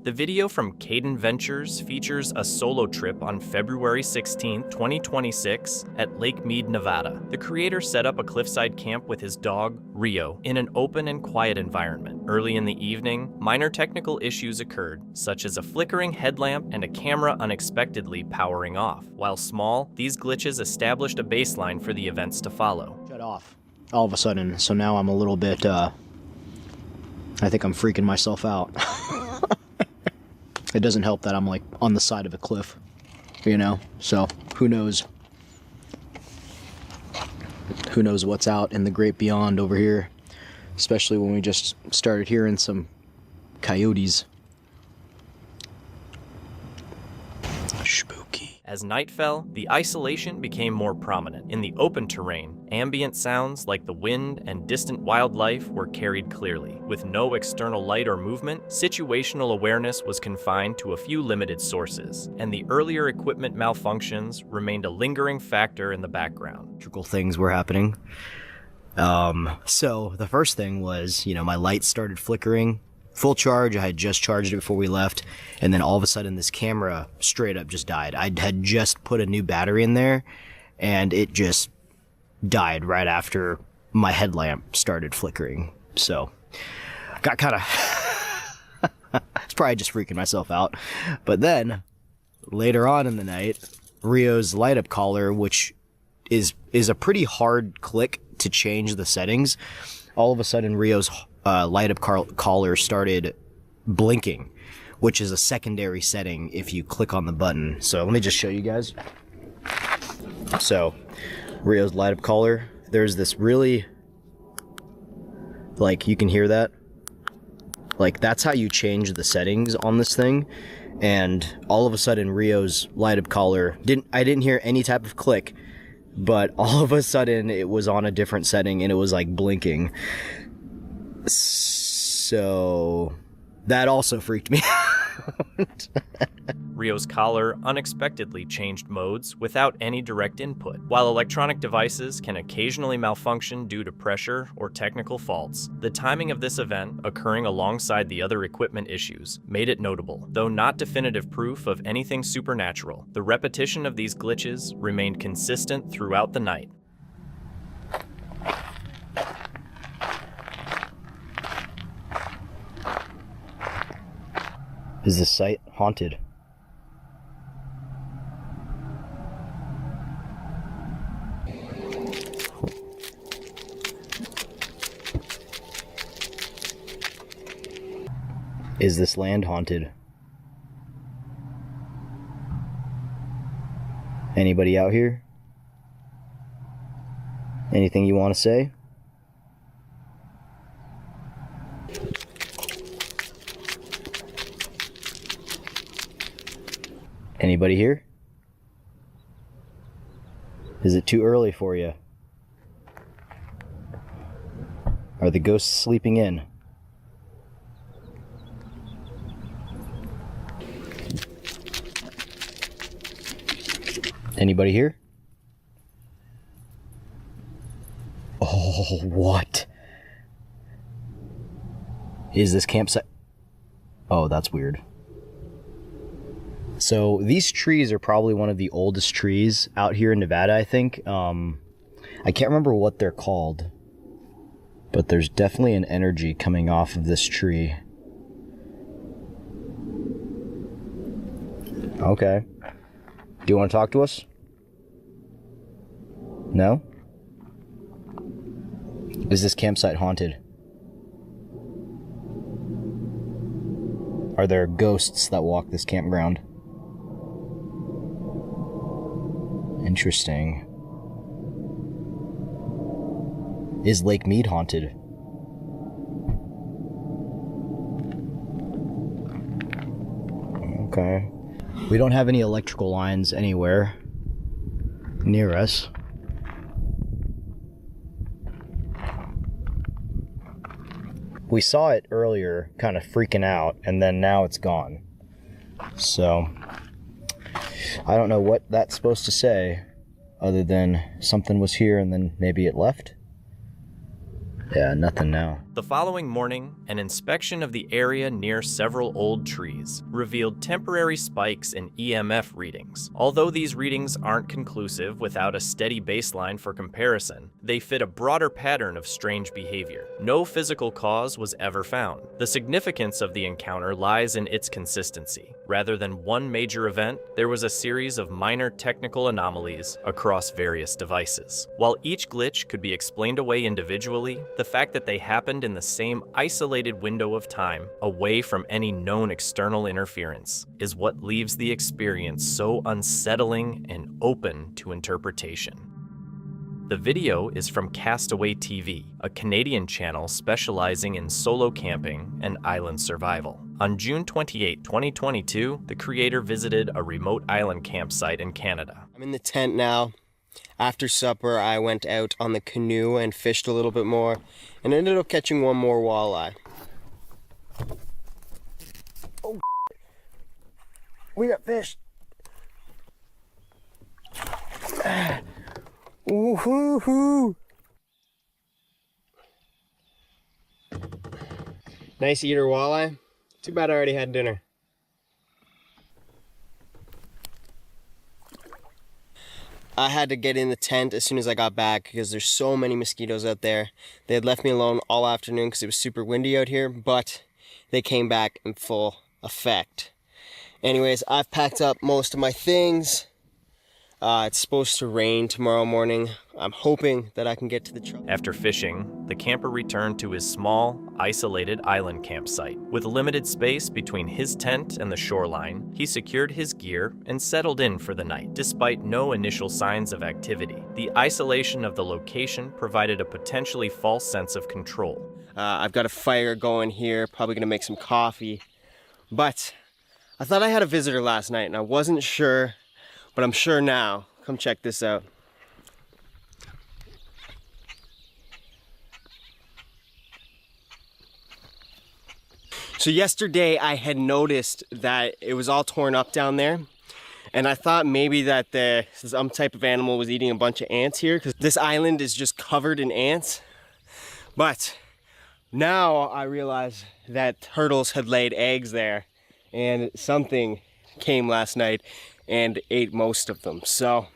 The video from Caden Ventures features a solo trip on February 16, 2026 at Lake Mead, Nevada. The creator set up a cliffside camp with his dog, Rio, in an open and quiet environment. Early in the evening, minor technical issues occurred, such as a flickering headlamp and a camera unexpectedly powering off. While small, these glitches established a baseline for the events to follow. Shut off all of a sudden, so now I'm a little bit, I think I'm freaking myself out. It doesn't help that I'm like on the side of a cliff, you know, so who knows what's out in the great beyond over here, especially when we just started hearing some coyotes. Spooky. As night fell, the isolation became more prominent. In the open terrain, ambient sounds like the wind and distant wildlife were carried clearly. With no external light or movement, situational awareness was confined to a few limited sources, and the earlier equipment malfunctions remained a lingering factor in the background. Electrical things were happening. So the first thing was, you know, my lights started flickering. Full charge, I had just charged it before we left, and then all of a sudden this camera straight up just died. I had just put a new battery in there, and it just died right after my headlamp started flickering. So, got kind of... it's probably just freaking myself out. But then, later on in the night, Rio's light-up collar, which is a pretty hard click to change the settings, all of a sudden Rio's light-up collar started blinking, which is a secondary setting if you click on the button. So let me just show you guys. So Rio's light-up collar, there's this really, like, you can hear that, like that's how you change the settings on this thing. And all of a sudden Rio's light-up collar I didn't hear any type of click, but all of a sudden it was on a different setting and it was like blinking. So that also freaked me out. Rio's collar unexpectedly changed modes without any direct input. While electronic devices can occasionally malfunction due to pressure or technical faults, the timing of this event, occurring alongside the other equipment issues, made it notable. Though not definitive proof of anything supernatural, the repetition of these glitches remained consistent throughout the night. Is this site haunted? Is this land haunted? Anybody out here? Anything you want to say? Anybody here? Is it too early for you? Are the ghosts sleeping in? Anybody here? Oh, what? Is this campsite? Oh, that's weird. So these trees are probably one of the oldest trees out here in Nevada, I think. I can't remember what they're called, but there's definitely an energy coming off of this tree. Okay. Do you want to talk to us? No? Is this campsite haunted? Are there ghosts that walk this campground? Interesting. Is Lake Mead haunted? Okay. We don't have any electrical lines anywhere near us. We saw it earlier kind of freaking out, and then now it's gone. So I don't know what that's supposed to say other than something was here and then maybe it left. Yeah, nothing now. The following morning, an inspection of the area near several old trees revealed temporary spikes in EMF readings. Although these readings aren't conclusive without a steady baseline for comparison, they fit a broader pattern of strange behavior. No physical cause was ever found. The significance of the encounter lies in its consistency. Rather than one major event, there was a series of minor technical anomalies across various devices. While each glitch could be explained away individually, the fact that they happened in the same isolated window of time, away from any known external interference, is what leaves the experience so unsettling and open to interpretation. The video is from Castaway TV, a Canadian channel specializing in solo camping and island survival. On June 28, 2022, the creator visited a remote island campsite in Canada. I'm in the tent now. After supper, I went out on the canoe and fished a little bit more and ended up catching one more walleye. Oh, we got fish. Ooh-hoo-hoo. Nice eater walleye. Too bad I already had dinner. I had to get in the tent as soon as I got back because there's so many mosquitoes out there. They had left me alone all afternoon because it was super windy out here, but they came back in full effect. Anyways, I've packed up most of my things. It's supposed to rain tomorrow morning. I'm hoping that I can get to the truck. After fishing, the camper returned to his small, isolated island campsite. With limited space between his tent and the shoreline, he secured his gear and settled in for the night. Despite no initial signs of activity, the isolation of the location provided a potentially false sense of control. I've got a fire going here, probably gonna make some coffee. But I thought I had a visitor last night and I wasn't sure, but I'm sure now. Come check this out. So yesterday I had noticed that it was all torn up down there. And I thought maybe that some type of animal was eating a bunch of ants here, because this island is just covered in ants. But now I realize that turtles had laid eggs there, and something came last night and ate most of them. So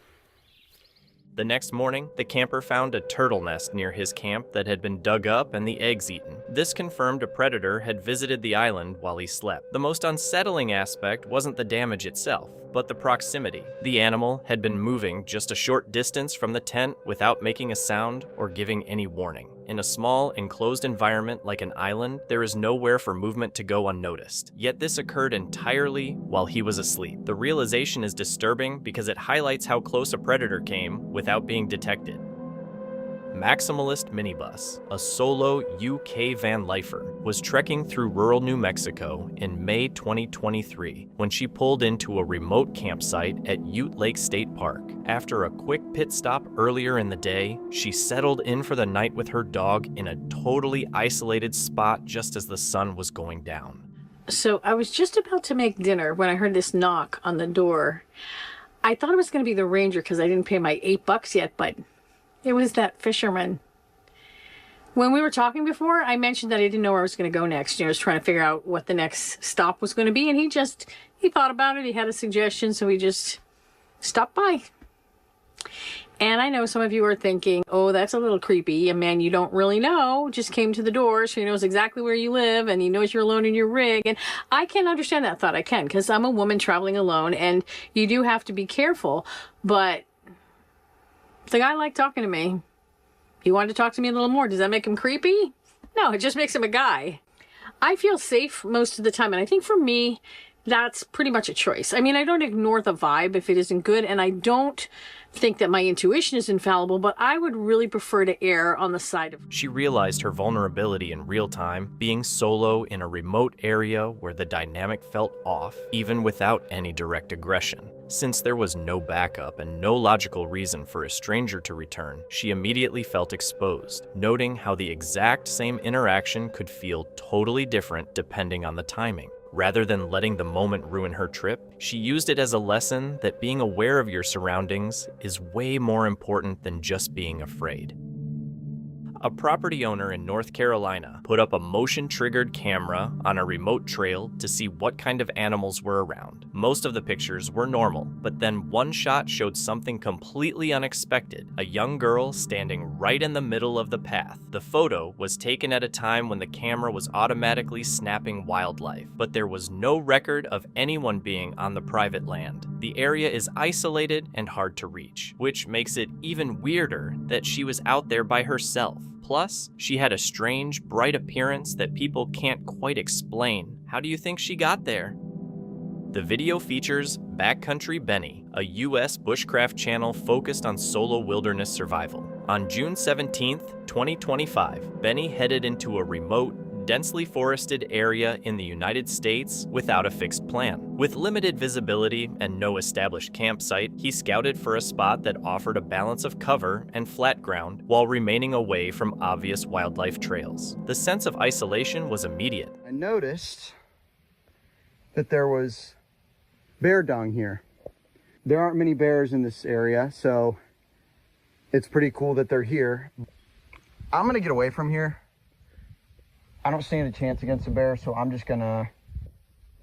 The next morning, the camper found a turtle nest near his camp that had been dug up and the eggs eaten. This confirmed a predator had visited the island while he slept. The most unsettling aspect wasn't the damage itself, but the proximity. The animal had been moving just a short distance from the tent without making a sound or giving any warning. In a small, enclosed environment like an island, there is nowhere for movement to go unnoticed. Yet this occurred entirely while he was asleep. The realization is disturbing because it highlights how close a predator came without being detected. Maximalist Minibus, a solo UK van lifer, was trekking through rural New Mexico in May 2023 when she pulled into a remote campsite at Ute Lake State Park. After a quick pit stop earlier in the day, she settled in for the night with her dog in a totally isolated spot just as the sun was going down. So I was just about to make dinner when I heard this knock on the door. I thought it was going to be the ranger because I didn't pay my $8 yet, but it was that fisherman. When we were talking before, I mentioned that I didn't know where I was going to go next. I was trying to figure out what the next stop was going to be, and he thought about it. He had a suggestion, so he just stopped by. And I know some of you are thinking, oh, that's a little creepy. A man you don't really know just came to the door, so he knows exactly where you live, and he knows you're alone in your rig. And I can understand that thought. I can, because I'm a woman traveling alone, and you do have to be careful. But the guy liked talking to me. He wanted to talk to me a little more. Does that make him creepy? No, it just makes him a guy. I feel safe most of the time, and I think for me, that's pretty much a choice. I mean, I don't ignore the vibe if it isn't good, and I don't think that my intuition is infallible, but I would really prefer to err on the side of... She realized her vulnerability in real time, being solo in a remote area where the dynamic felt off, even without any direct aggression. Since there was no backup and no logical reason for a stranger to return, she immediately felt exposed, noting how the exact same interaction could feel totally different depending on the timing. Rather than letting the moment ruin her trip, she used it as a lesson that being aware of your surroundings is way more important than just being afraid. A property owner in North Carolina put up a motion-triggered camera on a remote trail to see what kind of animals were around. Most of the pictures were normal, but then one shot showed something completely unexpected, a young girl standing right in the middle of the path. The photo was taken at a time when the camera was automatically snapping wildlife, but there was no record of anyone being on the private land. The area is isolated and hard to reach, which makes it even weirder that she was out there by herself. Plus, she had a strange, bright appearance that people can't quite explain. How do you think she got there? The video features Backcountry Benny, a U.S. bushcraft channel focused on solo wilderness survival. On June 17th, 2025, Benny headed into a remote, densely forested area in the United States without a fixed plan. With limited visibility and no established campsite, he scouted for a spot that offered a balance of cover and flat ground while remaining away from obvious wildlife trails. The sense of isolation was immediate. I noticed that there was bear dung here. There aren't many bears in this area, so it's pretty cool that they're here. I'm gonna get away from here. I don't stand a chance against a bear, so I'm just gonna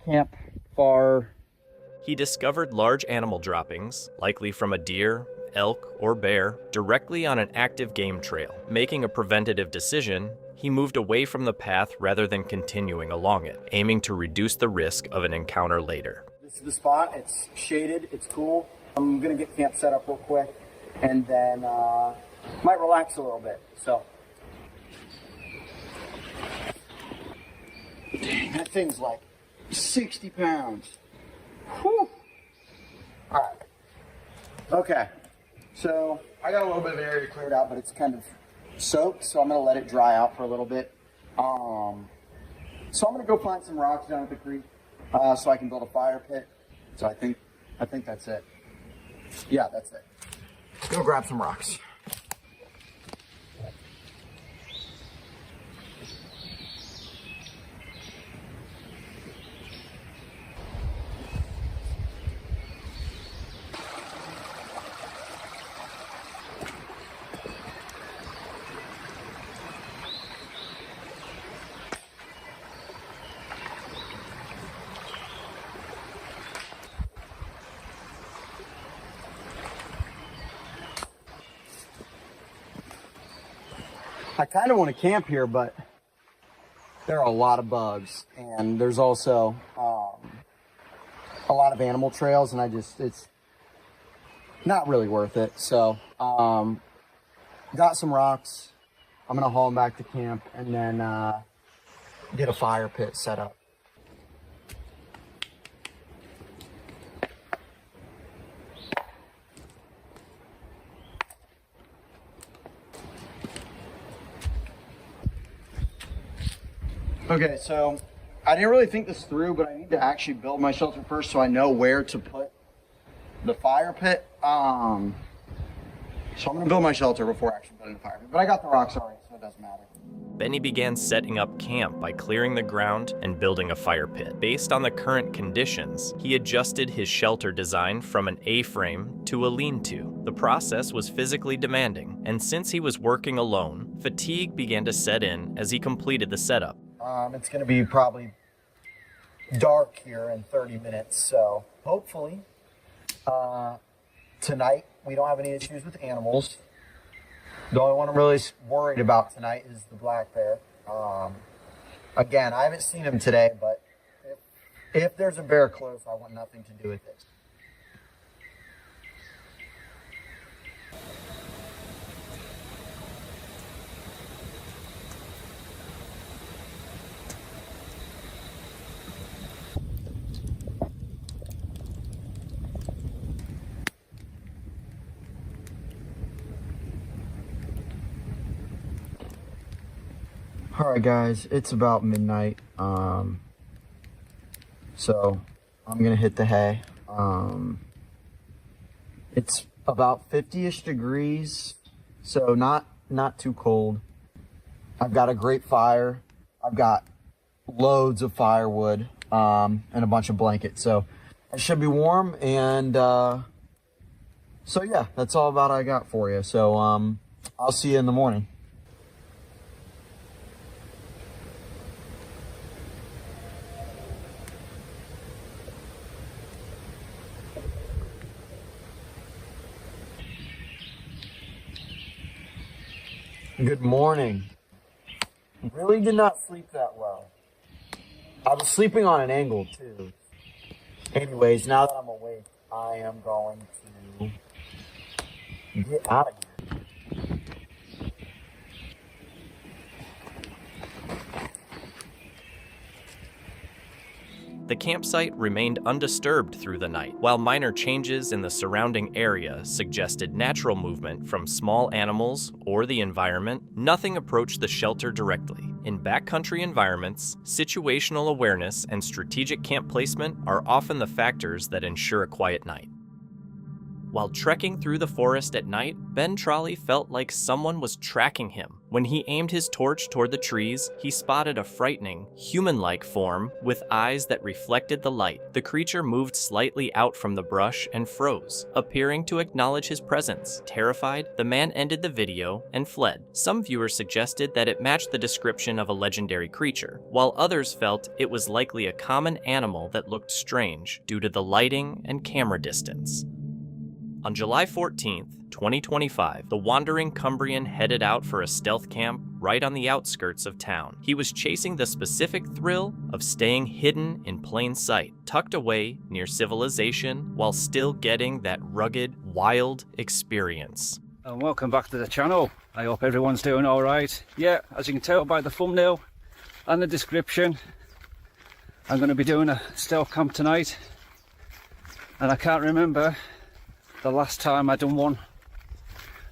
camp far. He discovered large animal droppings, likely from a deer, elk, or bear, directly on an active game trail. Making a preventative decision, he moved away from the path rather than continuing along it, aiming to reduce the risk of an encounter later. This is the spot. It's shaded. It's cool. I'm gonna get camp set up real quick, and then might relax a little bit. So. Dang, that thing's like 60 pounds. Whew. All right. Okay. So I got a little bit of area cleared out, but it's kind of soaked, so I'm gonna let it dry out for a little bit. So I'm gonna go find some rocks down at the creek, so I can build a fire pit. So I think that's it. Yeah, that's it. Go grab some rocks. I kind of want to camp here, but there are a lot of bugs, and there's also a lot of animal trails, and it's not really worth it. So, got some rocks. I'm gonna haul them back to camp, and then get a fire pit set up. Okay, so I didn't really think this through, but I need to actually build my shelter first so I know where to put the fire pit. So I'm gonna build my shelter before actually building the fire pit. But I got the rocks already, so it doesn't matter. Benny began setting up camp by clearing the ground and building a fire pit. Based on the current conditions, he adjusted his shelter design from an A-frame to a lean-to. The process was physically demanding, and since he was working alone, fatigue began to set in as he completed the setup. It's gonna be probably dark here in 30 minutes, so hopefully tonight we don't have any issues with animals. The only one I'm really worried about tonight is the black bear. Again, I haven't seen him today, but if there's a bear close, I want nothing to do with it. Alright guys, it's about midnight, so I'm gonna hit the hay. It's about 50-ish degrees, so not too cold. I've got a great fire. I've got loads of firewood, and a bunch of blankets, so it should be warm, and so yeah, that's all about I got for you. So I'll see you in the morning. Good morning. Really did not sleep that well. I was sleeping on an angle too. Anyways, now that I'm awake, I am going to get out of here. The campsite remained undisturbed through the night, while minor changes in the surrounding area suggested natural movement from small animals or the environment. Nothing approached the shelter directly. In backcountry environments, situational awareness and strategic camp placement are often the factors that ensure a quiet night. While trekking through the forest at night, Ben Trolley felt like someone was tracking him. When he aimed his torch toward the trees, he spotted a frightening, human-like form with eyes that reflected the light. The creature moved slightly out from the brush and froze, appearing to acknowledge his presence. Terrified, the man ended the video and fled. Some viewers suggested that it matched the description of a legendary creature, while others felt it was likely a common animal that looked strange due to the lighting and camera distance. On July 14th, 2025, the wandering Cumbrian headed out for a stealth camp right on the outskirts of town. He was chasing the specific thrill of staying hidden in plain sight, tucked away near civilization, while still getting that rugged, wild experience. And welcome back to the channel. I hope everyone's doing all right. Yeah, as you can tell by the thumbnail and the description, I'm going to be doing a stealth camp tonight, and I can't remember the last time I done one,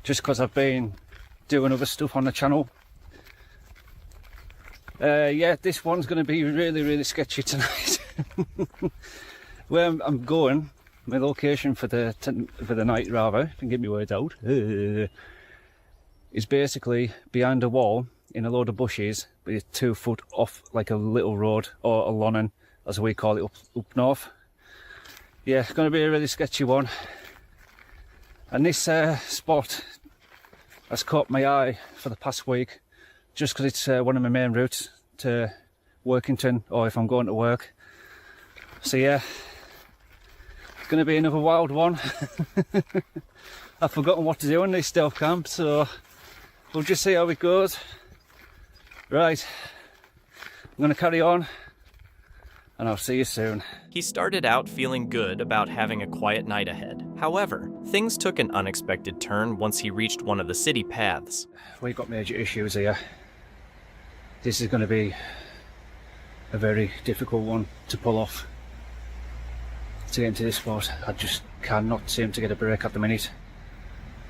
just because I've been doing other stuff on the channel. Yeah, this one's going to be really sketchy tonight. Where I'm going, my location for the night, rather, if I can get my words out, is basically behind a wall in a load of bushes, but it's 2 foot off, like a little road, or a lonin, as we call it up north. Yeah, it's going to be a really sketchy one. And this spot has caught my eye for the past week, just because it's one of my main routes to Workington, or if I'm going to work. So yeah, it's going to be another wild one. I've forgotten what to do in this stealth camp, so we'll just see how it goes. Right, I'm going to carry on, and I'll see you soon. He started out feeling good about having a quiet night ahead. However, things took an unexpected turn once he reached one of the city paths. We've got major issues here. This is going to be a very difficult one to pull off. To get into this spot, I just cannot seem to get a break at the minute.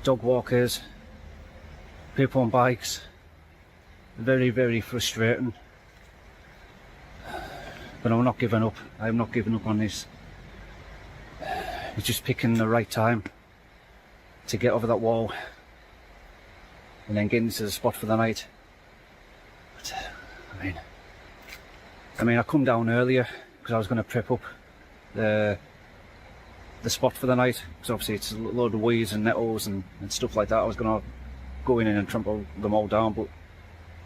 Dog walkers, people on bikes, very, very frustrating. But I'm not giving up. I'm not giving up on this. It's just picking the right time to get over that wall and then getting to the spot for the night. But, I mean, I come down earlier because I was going to prep up the spot for the night, because obviously it's a load of weeds and nettles and stuff like that. I was going to go in and trample them all down, but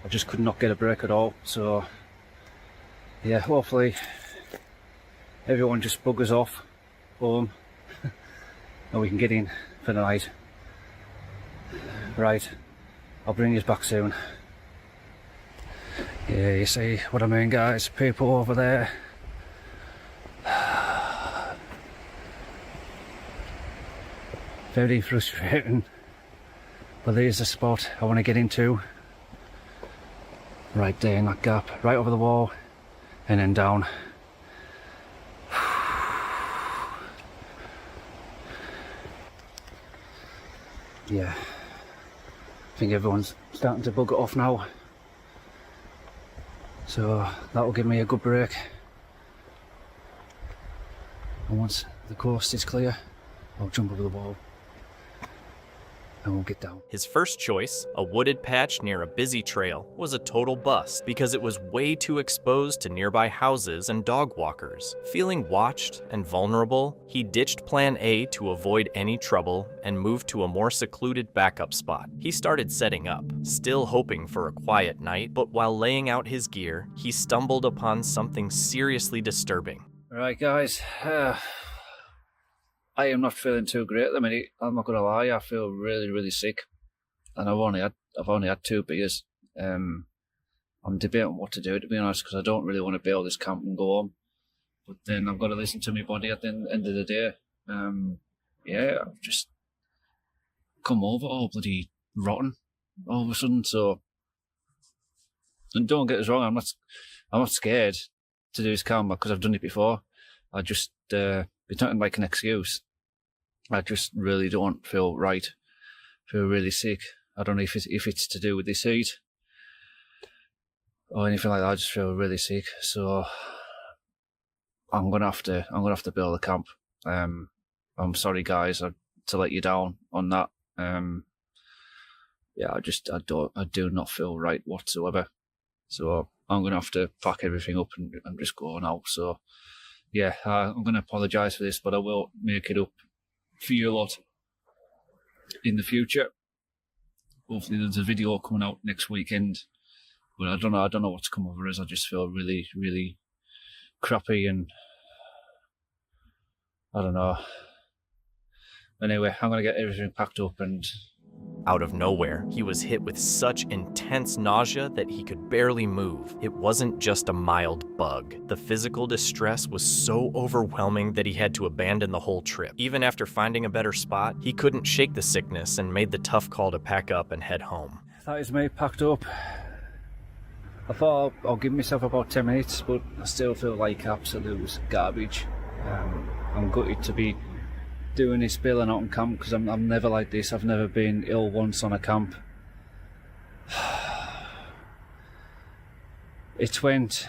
I just could not get a break at all. So yeah, hopefully everyone just buggers off home and we can get in for the night. Right, I'll bring you back soon. Yeah, you see what I mean, guys? People over there. Very frustrating. But there's the spot I want to get into. Right there in that gap, right over the wall, and then down. Yeah, I think everyone's starting to bug it off now. So that will give me a good break. And once the coast is clear, I'll jump over the wall and we'll get down. His first choice, a wooded patch near a busy trail, was a total bust because it was way too exposed to nearby houses and dog walkers. Feeling watched and vulnerable, he ditched plan A to avoid any trouble and moved to a more secluded backup spot. He started setting up, still hoping for a quiet night, but while laying out his gear, he stumbled upon something seriously disturbing. Right, guys, I am not feeling too great at the minute. I'm not gonna lie, I feel really, really sick, and I've only had 2 beers. I'm debating what to do, to be honest, because I don't really want to bail this camp and go home. But then I've got to listen to my body at the end of the day. Yeah, I've just come over all bloody rotten all of a sudden. So, and don't get us wrong, I'm not scared to do this camp because I've done it before. I just it's not like an excuse. I just really don't feel right. Feel really sick. I don't know if it's to do with this heat or anything like that. I just feel really sick. So I'm gonna have to bail the camp. I'm sorry, guys, to let you down on that. Yeah, I do not feel right whatsoever. So I'm gonna have to pack everything up and just go now. So yeah, I'm gonna apologise for this, but I will make it up for you lot in the future. Hopefully there's a video coming out next weekend, but I don't know what's come over us. I just feel really, really crappy, and I don't know. Anyway, I'm gonna get everything packed up. And out of nowhere, he was hit with such intense nausea that he could barely move. It wasn't just a mild bug. The physical distress was so overwhelming that he had to abandon the whole trip. Even after finding a better spot, he couldn't shake the sickness and made the tough call to pack up and head home. That is me packed up. I thought I'll give myself about 10 minutes, but I still feel like absolute garbage. I'm gutted to be doing this bailing out on camp, because I'm never like this. I've never been ill once on a camp. It went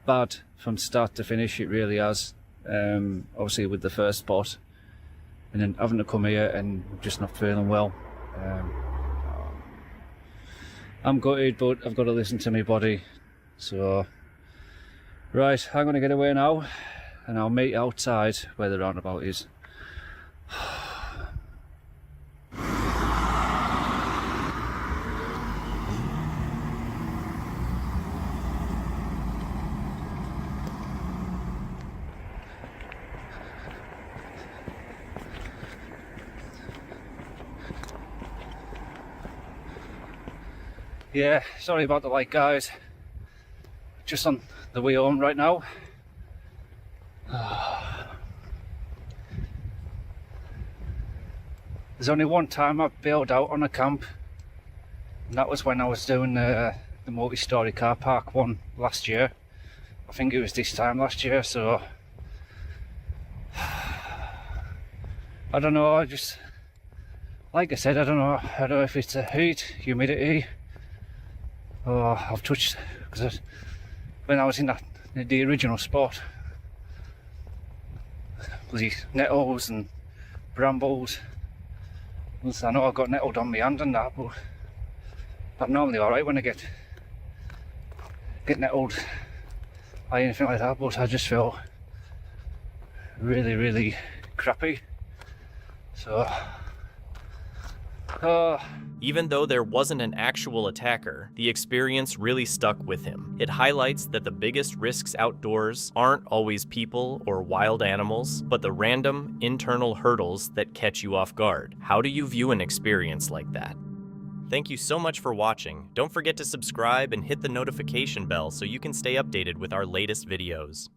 bad from start to finish, it really has. Obviously with the first spot, and then having to come here and just not feeling well. I'm gutted, but I've got to listen to my body. So right, I'm going to get away now, and I'll meet outside where the roundabout is. Yeah, sorry about the light, guys. Just on the way home right now. There's only one time I've bailed out on a camp, and that was when I was doing the multi-storey car park one last year. I think it was this time last year, so I don't know, like I said, I don't know if it's the heat, humidity, or I've touched, because when I was in the original spot, the nettles and brambles, I know I got nettled on my hand and that, but I'm normally alright when I get nettled by anything like that, but I just felt really, really crappy. So, even though there wasn't an actual attacker, the experience really stuck with him. It highlights that the biggest risks outdoors aren't always people or wild animals, but the random internal hurdles that catch you off guard. How do you view an experience like that? Thank you so much for watching. Don't forget to subscribe and hit the notification bell so you can stay updated with our latest videos.